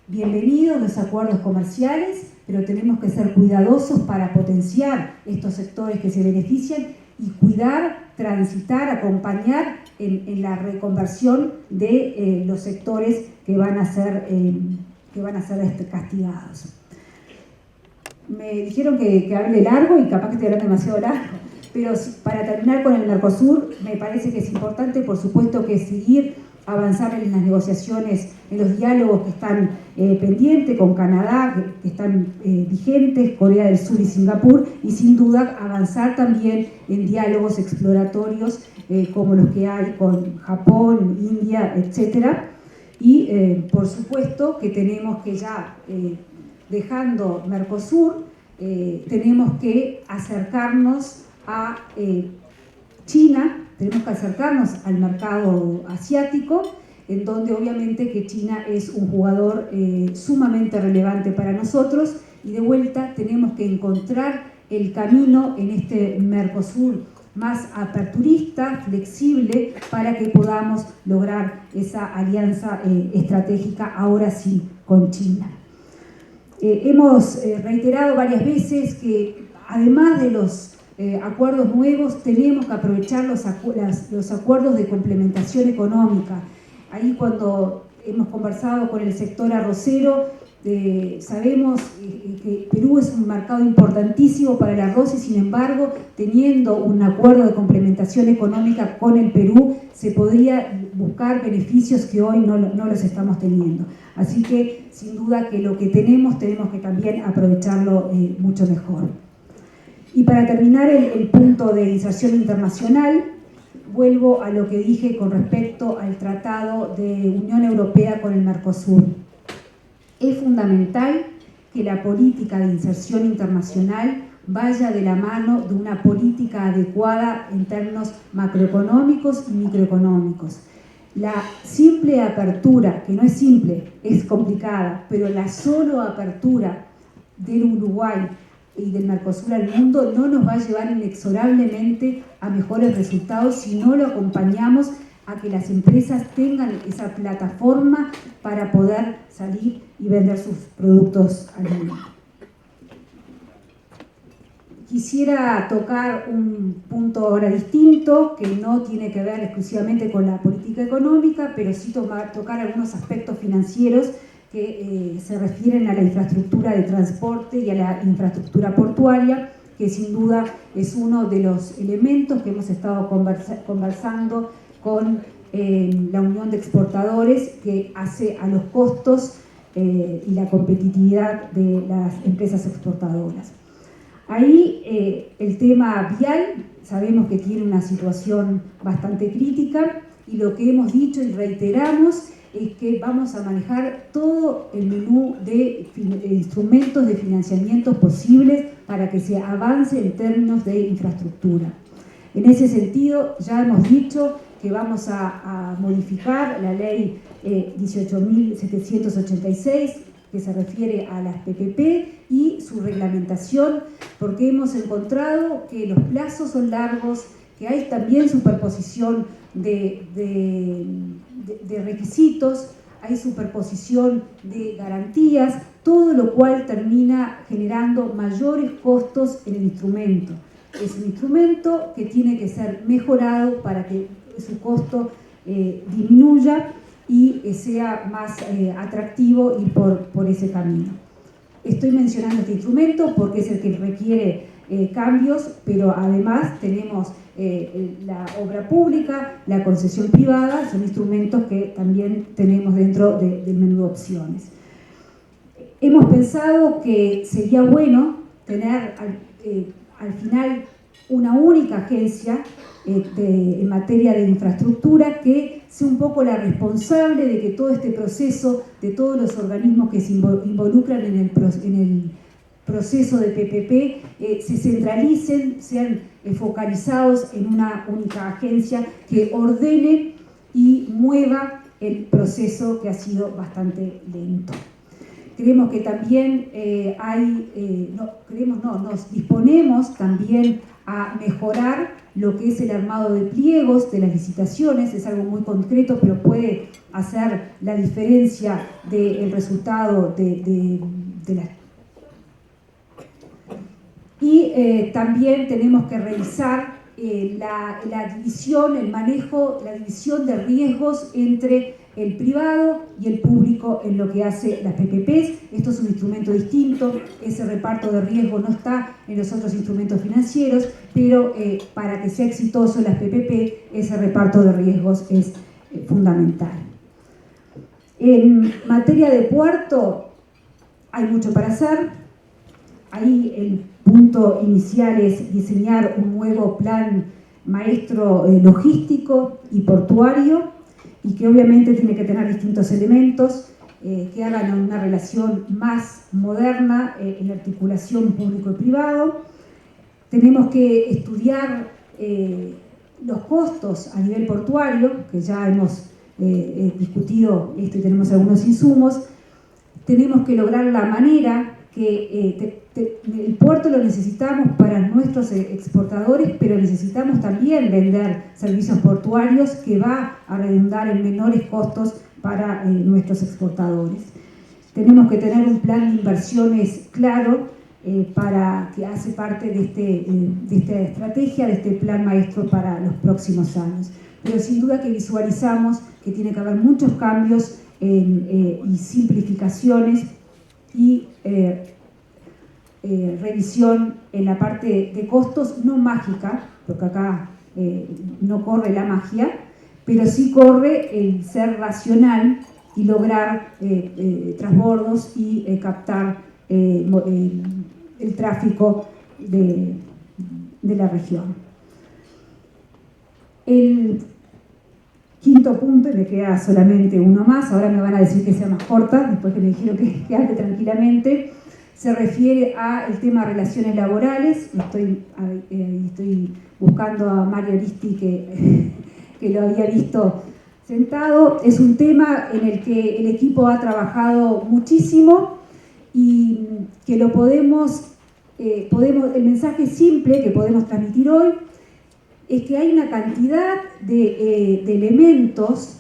Bienvenidos los acuerdos comerciales, pero tenemos que ser cuidadosos para potenciar estos sectores que se benefician y cuidar, transitar, acompañar en la reconversión de los sectores que van a ser castigados. Me dijeron que hable largo y capaz que estoy hablando demasiado largo, pero para terminar con el Mercosur, me parece que es importante, por supuesto, que seguir avanzar en las negociaciones, en los diálogos que están pendientes con Canadá, que están vigentes, Corea del Sur y Singapur, y sin duda avanzar también en diálogos exploratorios como los que hay con Japón, India, etcétera. Y por supuesto que tenemos que ya, dejando Mercosur, tenemos que acercarnos a China, tenemos que acercarnos al mercado asiático, en donde obviamente que China es un jugador sumamente relevante para nosotros, y de vuelta tenemos que encontrar el camino en este Mercosur más aperturista, flexible, para que podamos lograr esa alianza estratégica ahora sí con China. Hemos reiterado varias veces que además de los acuerdos nuevos tenemos que aprovechar los acuerdos de complementación económica. Ahí cuando hemos conversado con el sector arrocero, sabemos que Perú es un mercado importantísimo para el arroz y sin embargo, teniendo un acuerdo de complementación económica con el Perú, se podría buscar beneficios que hoy no los estamos teniendo. Así que sin duda que lo que tenemos que también aprovecharlo mucho mejor. Y para terminar el punto de inserción internacional, vuelvo a lo que dije con respecto al Tratado de Unión Europea con el Mercosur. Es fundamental que la política de inserción internacional vaya de la mano de una política adecuada en términos macroeconómicos y microeconómicos. La simple apertura, que no es simple, es complicada, pero la solo apertura del Uruguay y del Mercosur al mundo no nos va a llevar inexorablemente a mejores resultados si no lo acompañamos a que las empresas tengan esa plataforma para poder salir y vender sus productos al mundo. Quisiera tocar un punto ahora distinto que no tiene que ver exclusivamente con la política económica, pero sí tocar algunos aspectos financieros que se refieren a la infraestructura de transporte y a la infraestructura portuaria, que sin duda es uno de los elementos que hemos estado conversando con la Unión de Exportadores, que hace a los costos y la competitividad de las empresas exportadoras. Ahí el tema vial, sabemos que tiene una situación bastante crítica y lo que hemos dicho y reiteramos es que vamos a manejar todo el menú de instrumentos de financiamiento posibles para que se avance en términos de infraestructura. En ese sentido, ya hemos dicho que vamos a modificar la ley 18.786, que se refiere a las PPP y su reglamentación, porque hemos encontrado que los plazos son largos, que hay también superposición de requisitos, hay superposición de garantías, todo lo cual termina generando mayores costos en el instrumento. Es un instrumento que tiene que ser mejorado para que su costo disminuya y sea más atractivo ir por ese camino. Estoy mencionando este instrumento porque es el que requiere cambios, pero además tenemos la obra pública, la concesión privada, son instrumentos que también tenemos dentro del menú de opciones. Hemos pensado que sería bueno tener al final una única agencia en materia de infraestructura que sea un poco la responsable de que todo este proceso, de todos los organismos que se involucran en el proceso de PPP, se centralicen, sean focalizados en una única agencia que ordene y mueva el proceso que ha sido bastante lento. Creemos que también nos disponemos también a mejorar lo que es el armado de pliegos de las licitaciones, es algo muy concreto, pero puede hacer la diferencia del resultado de las... Y también tenemos que revisar la división, el manejo, la división de riesgos entre el privado y el público en lo que hace las PPPs. Esto es un instrumento distinto, ese reparto de riesgo no está en los otros instrumentos financieros, pero para que sea exitoso las PPP, ese reparto de riesgos es fundamental. En materia de puerto, hay mucho para hacer. Ahí el punto inicial es diseñar un nuevo plan maestro logístico y portuario, y que obviamente tiene que tener distintos elementos que hagan una relación más moderna en la articulación público y privado. Tenemos que estudiar los costos a nivel portuario, que ya hemos discutido esto y tenemos algunos insumos. Tenemos que lograr la manera que el puerto lo necesitamos para nuestros exportadores, pero necesitamos también vender servicios portuarios que va a redundar en menores costos para nuestros exportadores. Tenemos que tener un plan de inversiones claro para que hace parte de esta estrategia, de este plan maestro para los próximos años. Pero sin duda que visualizamos que tiene que haber muchos cambios y simplificaciones y revisión en la parte de costos, no mágica, porque acá no corre la magia, pero sí corre el ser racional y lograr transbordos y captar el tráfico de la región. El quinto punto, y me queda solamente uno más, ahora me van a decir que sea más corta, después que me dijeron que hable tranquilamente, se refiere al tema de relaciones laborales. Estoy buscando a Mario Aristi, que lo había visto sentado. Es un tema en el que el equipo ha trabajado muchísimo y que lo el mensaje simple que podemos transmitir hoy es que hay una cantidad de elementos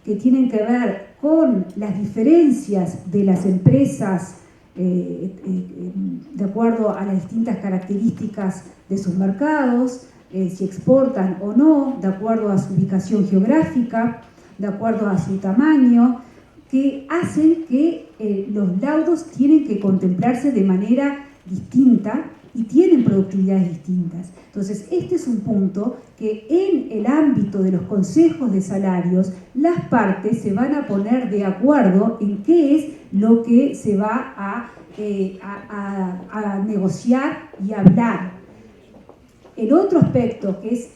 que tienen que ver con las diferencias de las empresas de acuerdo a las distintas características de sus mercados, si exportan o no, de acuerdo a su ubicación geográfica, de acuerdo a su tamaño, que hacen que los laudos tienen que contemplarse de manera distinta y tienen productividades distintas. Entonces, este es un punto que en el ámbito de los consejos de salarios, las partes se van a poner de acuerdo en qué es lo que se va a negociar y hablar. El otro aspecto que es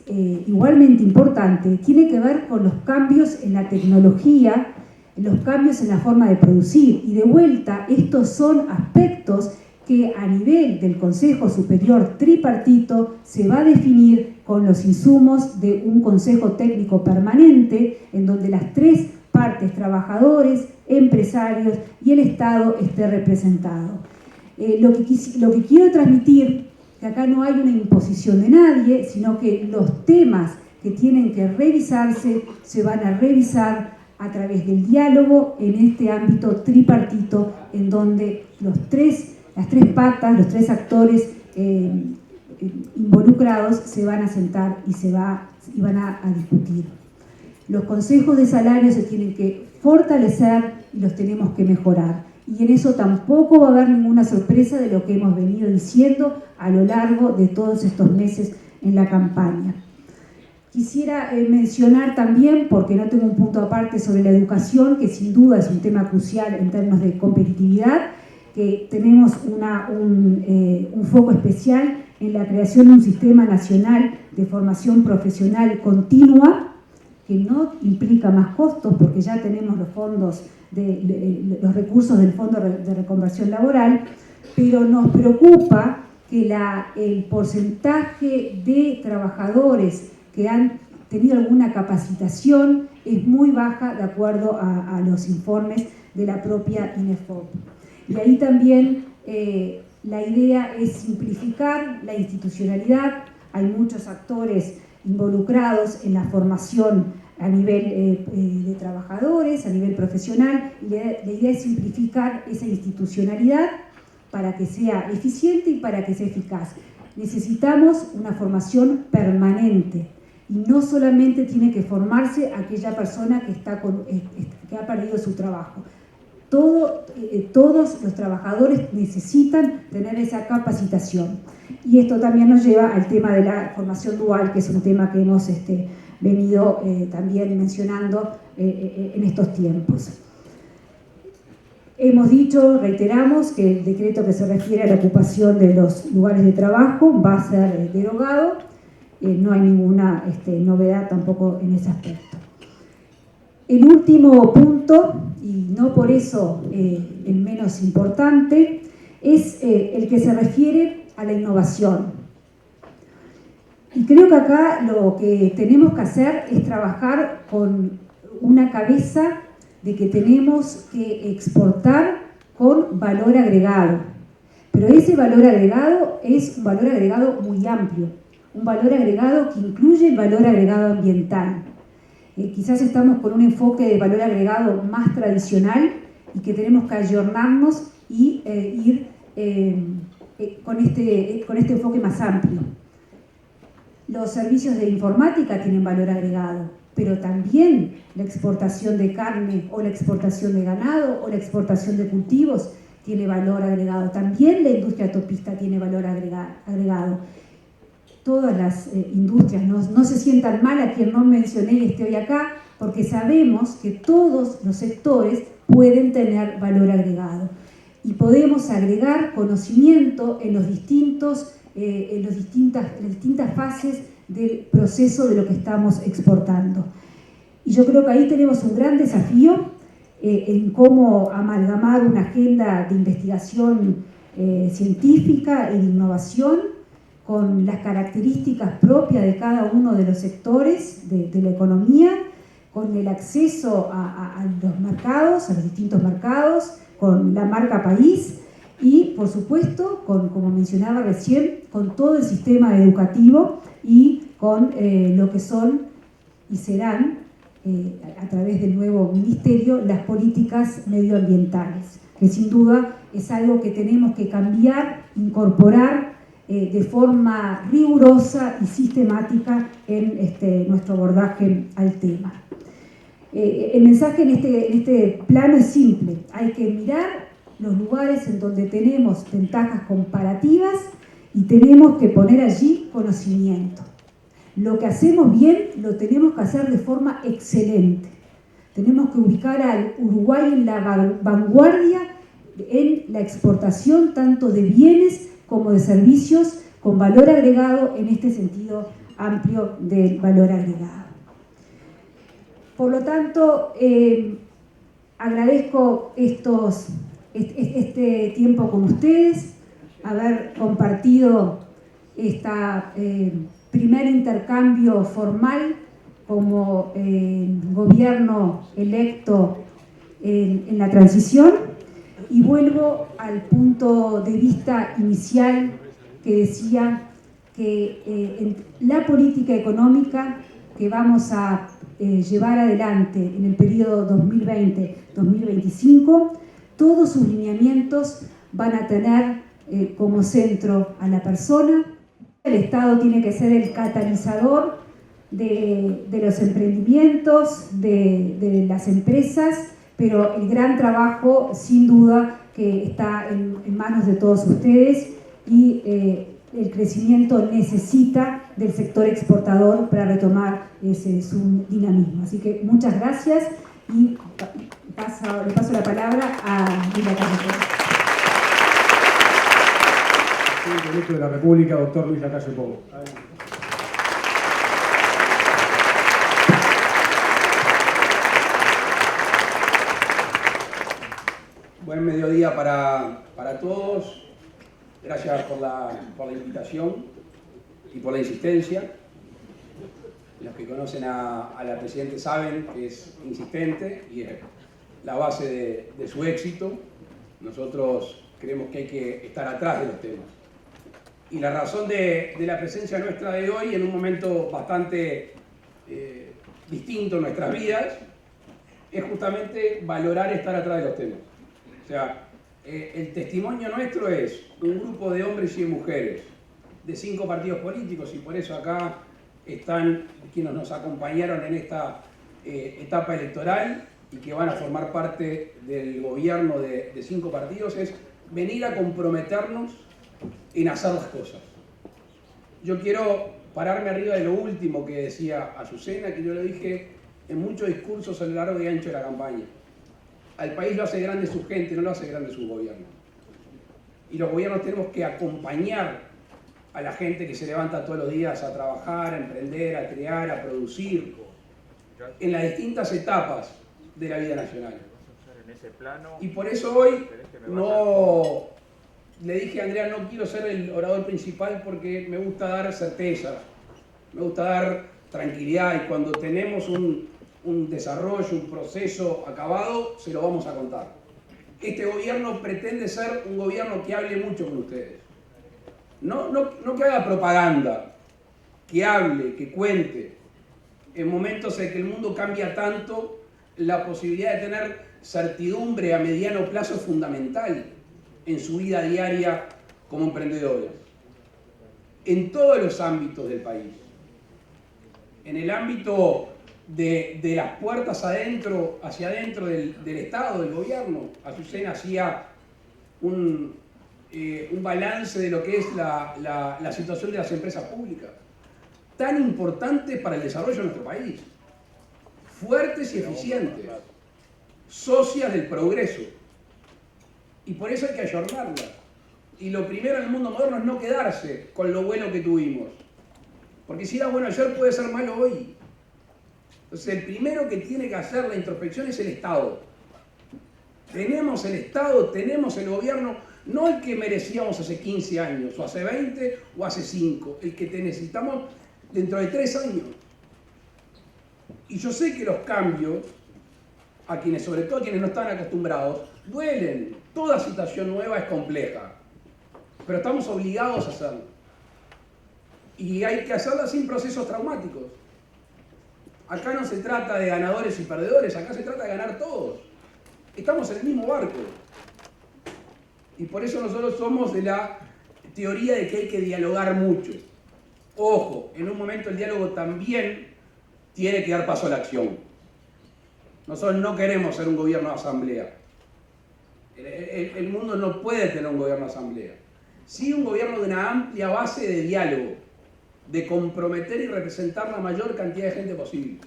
igualmente importante tiene que ver con los cambios en la tecnología, los cambios en la forma de producir. Y de vuelta, estos son aspectos que a nivel del Consejo Superior Tripartito se va a definir con los insumos de un Consejo Técnico Permanente, en donde las tres partes, trabajadores, empresarios y el Estado esté representado. Lo que quiero transmitir, que acá no hay una imposición de nadie, sino que los temas que tienen que revisarse se van a revisar a través del diálogo en este ámbito tripartito, en donde las tres patas, los tres actores involucrados se van a sentar y van a discutir. Los consejos de salario se tienen que fortalecer y los tenemos que mejorar. Y en eso tampoco va a haber ninguna sorpresa de lo que hemos venido diciendo a lo largo de todos estos meses en la campaña. Quisiera mencionar también, porque no tengo un punto aparte sobre la educación, que sin duda es un tema crucial en términos de competitividad, que tenemos un foco especial en la creación de un sistema nacional de formación profesional continua, que no implica más costos, porque ya tenemos los fondos, los recursos del Fondo de Reconversión Laboral, pero nos preocupa que el porcentaje de trabajadores que han tenido alguna capacitación es muy baja de acuerdo a los informes de la propia INEFOP. Y ahí también la idea es simplificar la institucionalidad. Hay muchos actores involucrados en la formación a nivel de trabajadores, a nivel profesional, y la idea es simplificar esa institucionalidad para que sea eficiente y para que sea eficaz. Necesitamos una formación permanente y no solamente tiene que formarse aquella persona que ha perdido su trabajo. Todos los trabajadores necesitan tener esa capacitación. Y esto también nos lleva al tema de la formación dual, que es un tema que hemos venido también mencionando en estos tiempos. Hemos dicho, reiteramos, que el decreto que se refiere a la ocupación de los lugares de trabajo va a ser derogado. No hay ninguna novedad tampoco en ese aspecto. El último punto, y no por eso el menos importante, es el que se refiere a la innovación. Y creo que acá lo que tenemos que hacer es trabajar con una cabeza de que tenemos que exportar con valor agregado. Pero ese valor agregado es un valor agregado muy amplio, un valor agregado que incluye el valor agregado ambiental. Quizás estamos con un enfoque de valor agregado más tradicional y que tenemos que ayornarnos y ir con este enfoque más amplio. Los servicios de informática tienen valor agregado, pero también la exportación de carne o la exportación de ganado o la exportación de cultivos tiene valor agregado. También la industria autopista tiene valor agregado. Todas las industrias, no se sientan mal a quien no mencioné y esté hoy acá, porque sabemos que todos los sectores pueden tener valor agregado. Y podemos agregar conocimiento en las distintas fases del proceso de lo que estamos exportando. Y yo creo que ahí tenemos un gran desafío en cómo amalgamar una agenda de investigación científica y de innovación con las características propias de cada uno de los sectores de la economía, con el acceso a los mercados, a los distintos mercados, con la marca país y, por supuesto, como mencionaba recién, con todo el sistema educativo y con lo que son y serán, a través del nuevo ministerio, las políticas medioambientales, que sin duda es algo que tenemos que cambiar, incorporar de forma rigurosa y sistemática en nuestro abordaje al tema. El mensaje en este plano es simple: hay que mirar los lugares en donde tenemos ventajas comparativas y tenemos que poner allí conocimiento. Lo que hacemos bien lo tenemos que hacer de forma excelente. Tenemos que ubicar al Uruguay en la vanguardia en la exportación tanto de bienes como de servicios con valor agregado, en este sentido amplio del valor agregado. Por lo tanto, agradezco este tiempo con ustedes, haber compartido este primer intercambio formal como gobierno electo en la transición, y vuelvo al punto de vista inicial que decía que la política económica que vamos a llevar adelante en el periodo 2020-2025, todos sus lineamientos van a tener como centro a la persona. El Estado tiene que ser el catalizador de los emprendimientos, de las empresas, pero el gran trabajo, sin duda, que está en manos de todos ustedes, y el crecimiento necesita del sector exportador para retomar su dinamismo. Así que muchas gracias, y le paso la palabra a Luis Lacalle Pou. Presidente electo de la República, doctor Luis Lacalle Pou. Buen mediodía para todos. Gracias por la invitación y por la insistencia. Los que conocen a la Presidenta saben que es insistente y es la base de su éxito. Nosotros creemos que hay que estar atrás de los temas. Y la razón de la presencia nuestra de hoy, en un momento bastante distinto en nuestras vidas, es justamente valorar estar atrás de los temas. O sea, el testimonio nuestro es un grupo de hombres y de mujeres de 5 partidos políticos, y por eso acá están quienes nos acompañaron en esta etapa electoral y que van a formar parte del gobierno de 5 partidos, es venir a comprometernos en hacer las cosas. Yo quiero pararme arriba de lo último que decía Azucena, que yo lo dije en muchos discursos a lo largo y ancho de la campaña. Al país lo hace grande su gente, no lo hace grande su gobierno. Y los gobiernos tenemos que acompañar a la gente que se levanta todos los días a trabajar, a emprender, a crear, a producir, en las distintas etapas de la vida nacional. Y por eso hoy no le dije a Andrea, no quiero ser el orador principal porque me gusta dar certeza, me gusta dar tranquilidad, y cuando tenemos un desarrollo, un proceso acabado, se lo vamos a contar. Este gobierno pretende ser un gobierno que hable mucho con ustedes. No que haga propaganda, que hable, que cuente. En momentos en que el mundo cambia tanto, la posibilidad de tener certidumbre a mediano plazo es fundamental en su vida diaria como emprendedores. En todos los ámbitos del país. En el ámbito de las puertas adentro, hacia adentro del Estado, del gobierno. Azucena hacía un balance de lo que es la situación de las empresas públicas, tan importantes para el desarrollo de nuestro país, fuertes y eficientes, socias del progreso, y por eso hay que ayornarlas. Y lo primero en el mundo moderno es no quedarse con lo bueno que tuvimos, porque si era bueno ayer puede ser malo hoy. Entonces el primero que tiene que hacer la introspección es el Estado. Tenemos el Estado, tenemos el gobierno, no el que merecíamos hace 15 años, o hace 20, o hace 5, el que te necesitamos dentro de 3 años. Y yo sé que los cambios, a quienes, sobre todo a quienes no están acostumbrados, duelen. Toda situación nueva es compleja, pero estamos obligados a hacerlo. Y hay que hacerla sin procesos traumáticos. Acá no se trata de ganadores y perdedores, acá se trata de ganar todos. Estamos en el mismo barco. Y por eso nosotros somos de la teoría de que hay que dialogar mucho. Ojo, en un momento el diálogo también tiene que dar paso a la acción. Nosotros no queremos ser un gobierno de asamblea. El mundo no puede tener un gobierno de asamblea. Sí, un gobierno de una amplia base de diálogo, de comprometer y representar la mayor cantidad de gente posible,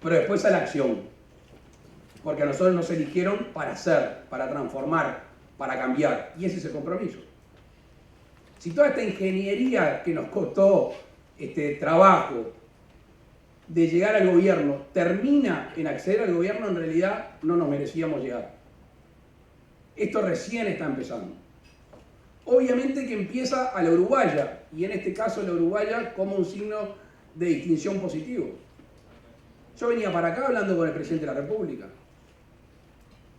pero después a la acción, porque a nosotros nos eligieron para hacer, para transformar, para cambiar, y ese es el compromiso. Si toda esta ingeniería que nos costó este trabajo de llegar al gobierno termina en acceder al gobierno, en realidad no nos merecíamos llegar. Esto recién está empezando. Obviamente que empieza a la uruguaya, y en este caso la uruguaya como un signo de distinción positivo. Yo venía para acá hablando con el presidente de la República,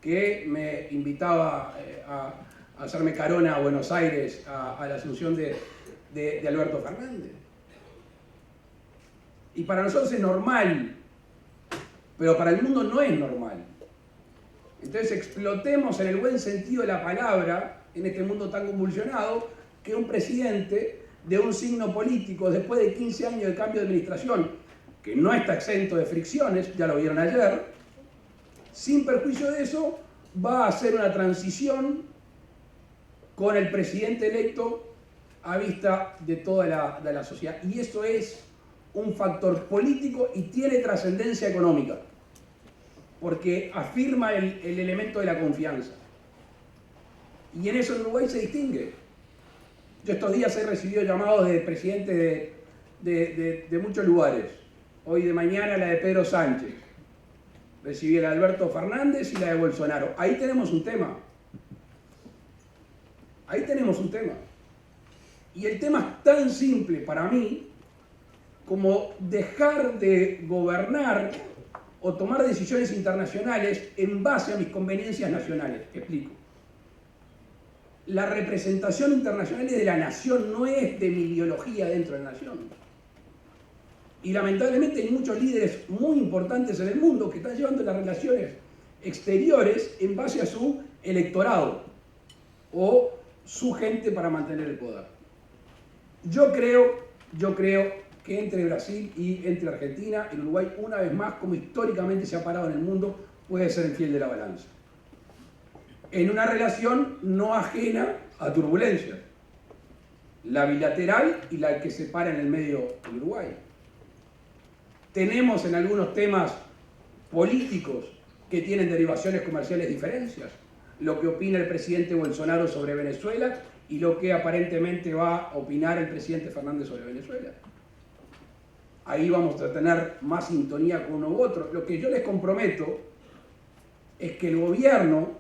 que me invitaba a hacerme carona a Buenos Aires a la asunción de Alberto Fernández. Y para nosotros es normal, pero para el mundo no es normal. Entonces explotemos en el buen sentido de la palabra, en este mundo tan convulsionado, que un presidente de un signo político, después de 15 años de cambio de administración, que no está exento de fricciones, ya lo vieron ayer, sin perjuicio de eso, va a hacer una transición con el presidente electo a vista de toda la sociedad. Y eso es un factor político y tiene trascendencia económica, porque afirma el elemento de la confianza. Y en eso Uruguay se distingue. Yo estos días he recibido llamados de presidentes de muchos lugares. Hoy de mañana la de Pedro Sánchez. Recibí la de Alberto Fernández y la de Bolsonaro. Ahí tenemos un tema. Ahí tenemos un tema. Y el tema es tan simple para mí como dejar de gobernar o tomar decisiones internacionales en base a mis conveniencias nacionales. Explico. La representación internacional es de la nación, no es de mi ideología dentro de la nación. Y lamentablemente hay muchos líderes muy importantes en el mundo que están llevando las relaciones exteriores en base a su electorado o su gente para mantener el poder. Yo creo que entre Brasil y entre Argentina, el Uruguay, una vez más, como históricamente se ha parado en el mundo, puede ser el fiel de la balanza. En una relación no ajena a turbulencias, la bilateral y la que separa en el medio del Uruguay. Tenemos en algunos temas políticos que tienen derivaciones comerciales diferencias, lo que opina el presidente Bolsonaro sobre Venezuela y lo que aparentemente va a opinar el presidente Fernández sobre Venezuela. Ahí vamos a tener más sintonía con uno u otro. Lo que yo les comprometo es que el gobierno,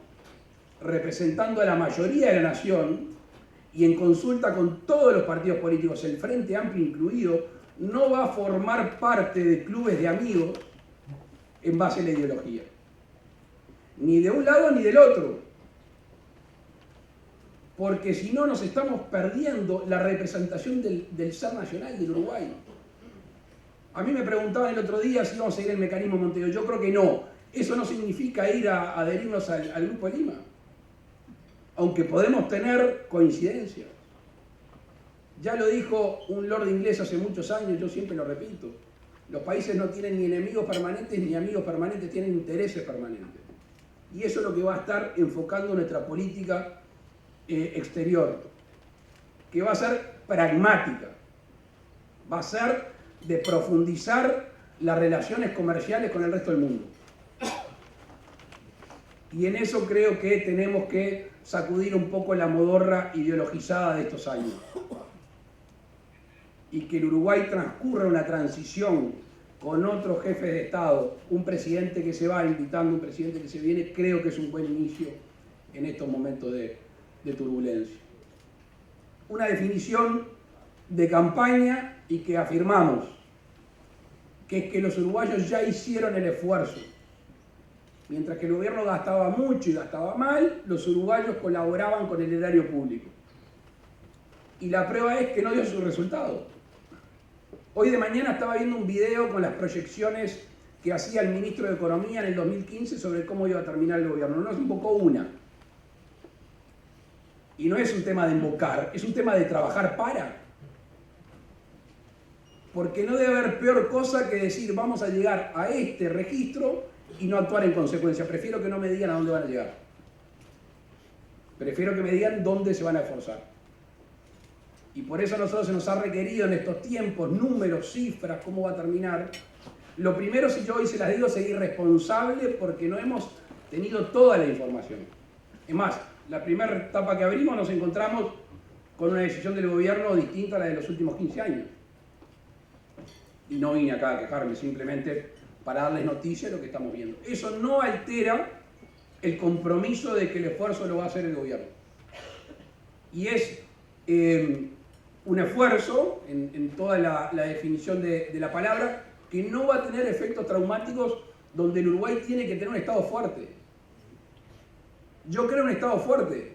representando a la mayoría de la nación y en consulta con todos los partidos políticos, el Frente Amplio incluido, no va a formar parte de clubes de amigos en base a la ideología. Ni de un lado ni del otro. Porque si no nos estamos perdiendo la representación del ser nacional del Uruguay. A mí me preguntaban el otro día si íbamos a seguir el mecanismo Montevideo. Yo creo que no. Eso no significa ir a adherirnos al Grupo de Lima. Aunque podemos tener coincidencias. Ya lo dijo un lord inglés hace muchos años, yo siempre lo repito. Los países no tienen ni enemigos permanentes ni amigos permanentes, tienen intereses permanentes. Y eso es lo que va a estar enfocando nuestra política exterior, que va a ser pragmática, va a ser de profundizar las relaciones comerciales con el resto del mundo. Y en eso creo que tenemos que sacudir un poco la modorra ideologizada de estos años. Y que el Uruguay transcurra una transición con otros jefes de Estado, un presidente que se va invitando, un presidente que se viene, creo que es un buen inicio en estos momentos de turbulencia. Una definición de campaña y que afirmamos, que es que los uruguayos ya hicieron el esfuerzo. Mientras que el gobierno gastaba mucho y gastaba mal, los uruguayos colaboraban con el erario público. Y la prueba es que no dio su resultado. Hoy de mañana estaba viendo un video con las proyecciones que hacía el ministro de Economía en el 2015 sobre cómo iba a terminar el gobierno. No se invocó una. Y no es un tema de invocar, es un tema de trabajar para. Porque no debe haber peor cosa que decir vamos a llegar a este registro y no actuar en consecuencia. Prefiero que no me digan a dónde van a llegar. Prefiero que me digan dónde se van a esforzar. Y por eso a nosotros se nos ha requerido en estos tiempos números, cifras, cómo va a terminar. Lo primero, si yo hoy se las digo, es ser irresponsable porque no hemos tenido toda la información. Es más, la primera etapa que abrimos nos encontramos con una decisión del gobierno distinta a la de los últimos 15 años. Y no vine acá a quejarme, simplemente para darles noticia de lo que estamos viendo. Eso no altera el compromiso de que el esfuerzo lo va a hacer el gobierno. Y es un esfuerzo, en toda la definición de la palabra, que no va a tener efectos traumáticos, donde el Uruguay tiene que tener un Estado fuerte. Yo creo un Estado fuerte.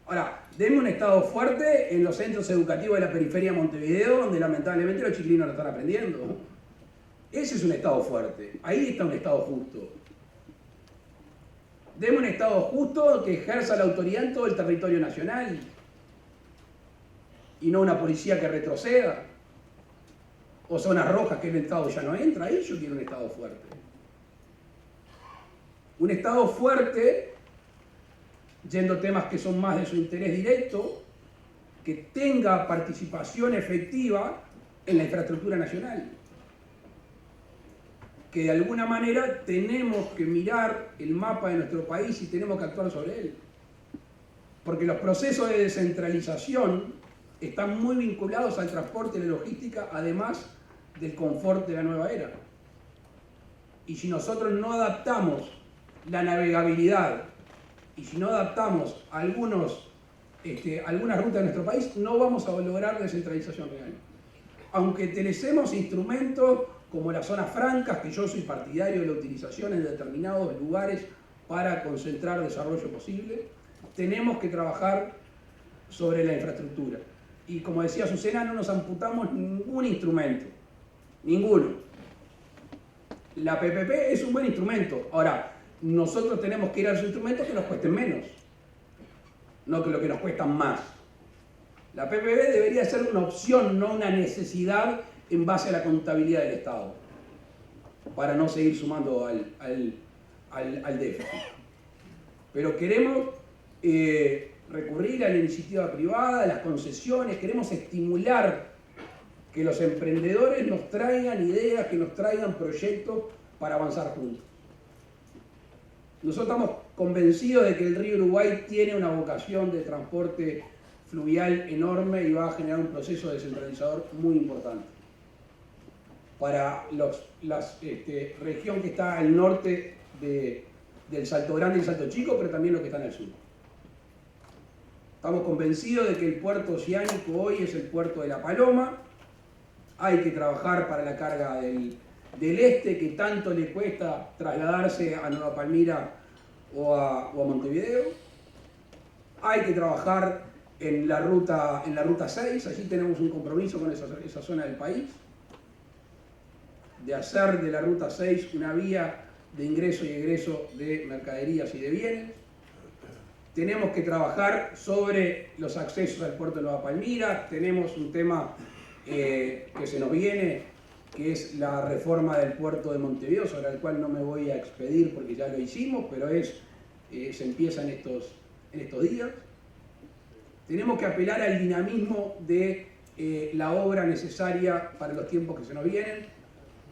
Ahora, denme un Estado fuerte en los centros educativos de la periferia de Montevideo, donde lamentablemente los chiquilinos lo están aprendiendo. Ese es un Estado fuerte. Ahí está un Estado justo. Deme un Estado justo que ejerza la autoridad en todo el territorio nacional y no una policía que retroceda o zonas rojas que el Estado ya no entra. Ahí yo quiero un Estado fuerte. Un Estado fuerte, yendo temas que son más de su interés directo, que tenga participación efectiva en la infraestructura nacional. Que de alguna manera tenemos que mirar el mapa de nuestro país y tenemos que actuar sobre él. Porque los procesos de descentralización están muy vinculados al transporte y la logística, además del confort de la nueva era. Y si nosotros no adaptamos la navegabilidad y si no adaptamos algunas rutas de nuestro país, no vamos a lograr descentralización real. Aunque utilicemos instrumentos como las zonas francas, que yo soy partidario de la utilización en determinados lugares para concentrar desarrollo posible, tenemos que trabajar sobre la infraestructura. Y como decía Azucena, no nos amputamos ningún instrumento, ninguno. La PPP es un buen instrumento. Ahora, nosotros tenemos que ir a esos instrumentos que nos cuesten menos, no que lo que nos cuestan más. La PPP debería ser una opción, no una necesidad en base a la contabilidad del Estado, para no seguir sumando al déficit. Pero queremos recurrir a la iniciativa privada, a las concesiones, queremos estimular que los emprendedores nos traigan ideas, que nos traigan proyectos para avanzar juntos. Nosotros estamos convencidos de que el río Uruguay tiene una vocación de transporte fluvial enorme y va a generar un proceso descentralizador muy importante para la región que está al norte del Salto Grande y el Salto Chico, pero también lo que está en el sur. Estamos convencidos de que el puerto oceánico hoy es el puerto de La Paloma. Hay que trabajar para la carga del este, que tanto le cuesta trasladarse a Nueva Palmira o a Montevideo. Hay que trabajar en la ruta 6, allí tenemos un compromiso con esa zona del país, de hacer de la ruta 6 una vía de ingreso y egreso de mercaderías y de bienes. Tenemos que trabajar sobre los accesos al puerto de Nueva Palmira. Tenemos un tema que se nos viene, que es la reforma del puerto de Montevideo, sobre el cual no me voy a expedir porque ya lo hicimos, pero se empieza en estos días. Tenemos que apelar al dinamismo de la obra necesaria para los tiempos que se nos vienen.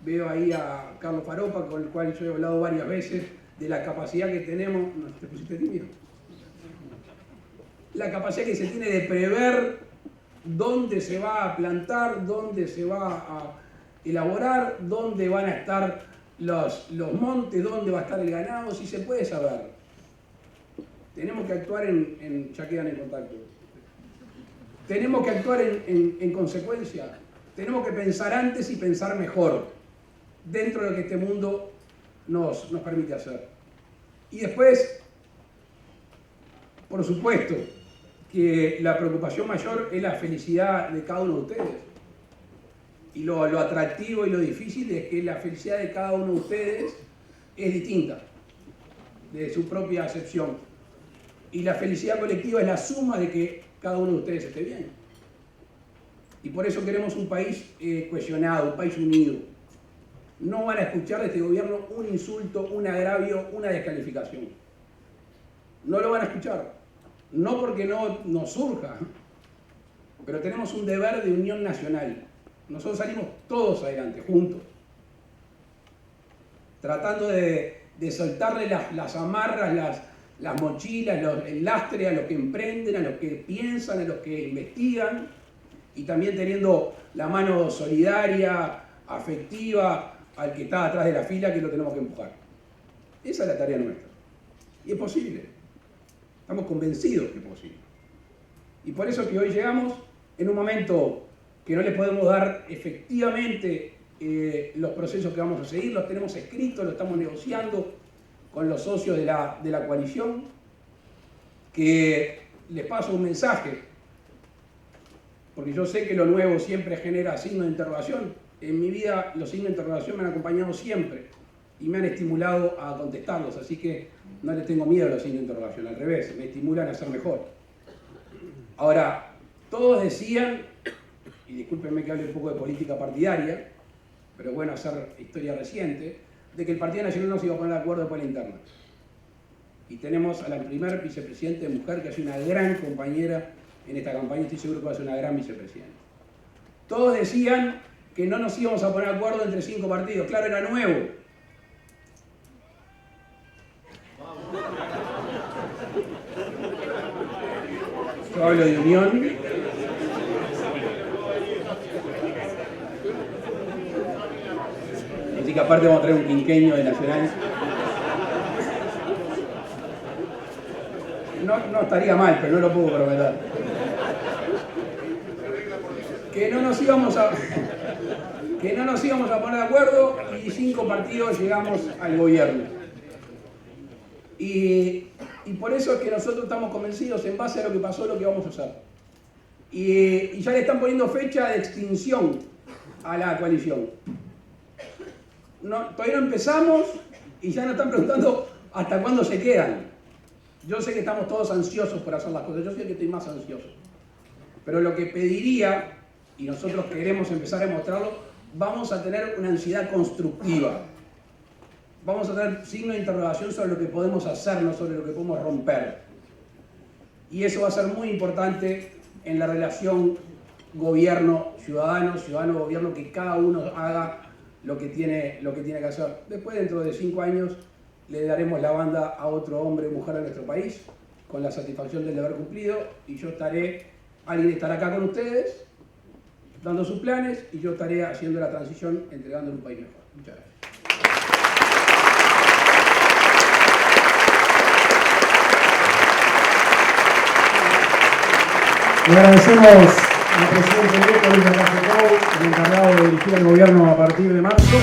Veo ahí a Carlos Faropa, con el cual yo he hablado varias veces, de la capacidad que tenemos. ¿No te pusiste tímido? La capacidad que se tiene de prever dónde se va a plantar, dónde se va a elaborar, dónde van a estar los montes, dónde va a estar el ganado, si se puede saber. Tenemos que actuar ya quedan en contacto. Tenemos que actuar en consecuencia. Tenemos que pensar antes y pensar mejor, dentro de lo que este mundo nos permite hacer. Y después, por supuesto, que la preocupación mayor es la felicidad de cada uno de ustedes. Y lo atractivo y lo difícil es que la felicidad de cada uno de ustedes es distinta, de su propia acepción. Y la felicidad colectiva es la suma de que cada uno de ustedes esté bien. Y por eso queremos un país cohesionado, un país unido. No van a escuchar de este gobierno un insulto, un agravio, una descalificación. No lo van a escuchar. No porque no nos surja, pero tenemos un deber de unión nacional. Nosotros salimos todos adelante, juntos, tratando de soltarle las amarras, las mochilas, el lastre a los que emprenden, a los que piensan, a los que investigan, y también teniendo la mano solidaria, afectiva, al que está atrás de la fila, que lo tenemos que empujar. Esa es la tarea nuestra. Y es posible. Estamos convencidos que es posible. Y por eso que hoy llegamos en un momento que no le podemos dar efectivamente los procesos que vamos a seguir, los tenemos escritos, los estamos negociando con los socios de la coalición, que les paso un mensaje, porque yo sé que lo nuevo siempre genera signos de interrogación. En mi vida los signos de interrogación me han acompañado siempre y me han estimulado a contestarlos, así que no les tengo miedo a los signos de interrogación, al revés, me estimulan a ser mejor. Ahora, todos decían, y discúlpenme que hable un poco de política partidaria, pero bueno, hacer historia reciente, de que el Partido Nacional no se iba a poner de acuerdo después de la interna. Y tenemos a la primer vicepresidenta mujer, que ha sido una gran compañera en esta campaña, estoy seguro que va a ser una gran vicepresidenta. Todos decían que no nos íbamos a poner de acuerdo entre 5 partidos, claro, era nuevo. Yo hablo de unión. Así que aparte vamos a traer un quinqueño de Nacional. No estaría mal, pero no lo puedo prometer. Que no nos íbamos a poner de acuerdo y 5 partidos llegamos al gobierno. Y por eso es que nosotros estamos convencidos, en base a lo que pasó, lo que vamos a hacer. Y ya le están poniendo fecha de extinción a la coalición. Todavía no empezamos y ya nos están preguntando hasta cuándo se quedan. Yo sé que estamos todos ansiosos por hacer las cosas, yo sé que estoy más ansioso. Pero lo que pediría, y nosotros queremos empezar a demostrarlo, vamos a tener una ansiedad constructiva. Vamos a tener signos de interrogación sobre lo que podemos hacer, no sobre lo que podemos romper. Y eso va a ser muy importante en la relación gobierno-ciudadano, ciudadano-gobierno, que cada uno haga lo que tiene que hacer. Después, dentro de 5 años, le daremos la banda a otro hombre o mujer de nuestro país, con la satisfacción del deber cumplido, y alguien estará acá con ustedes, dando sus planes, y yo estaré haciendo la transición, entregándole un país mejor. Muchas gracias. Le agradecemos al presidente electo Luis Lacalle Pou, el encargado de dirigir el gobierno a partir de marzo.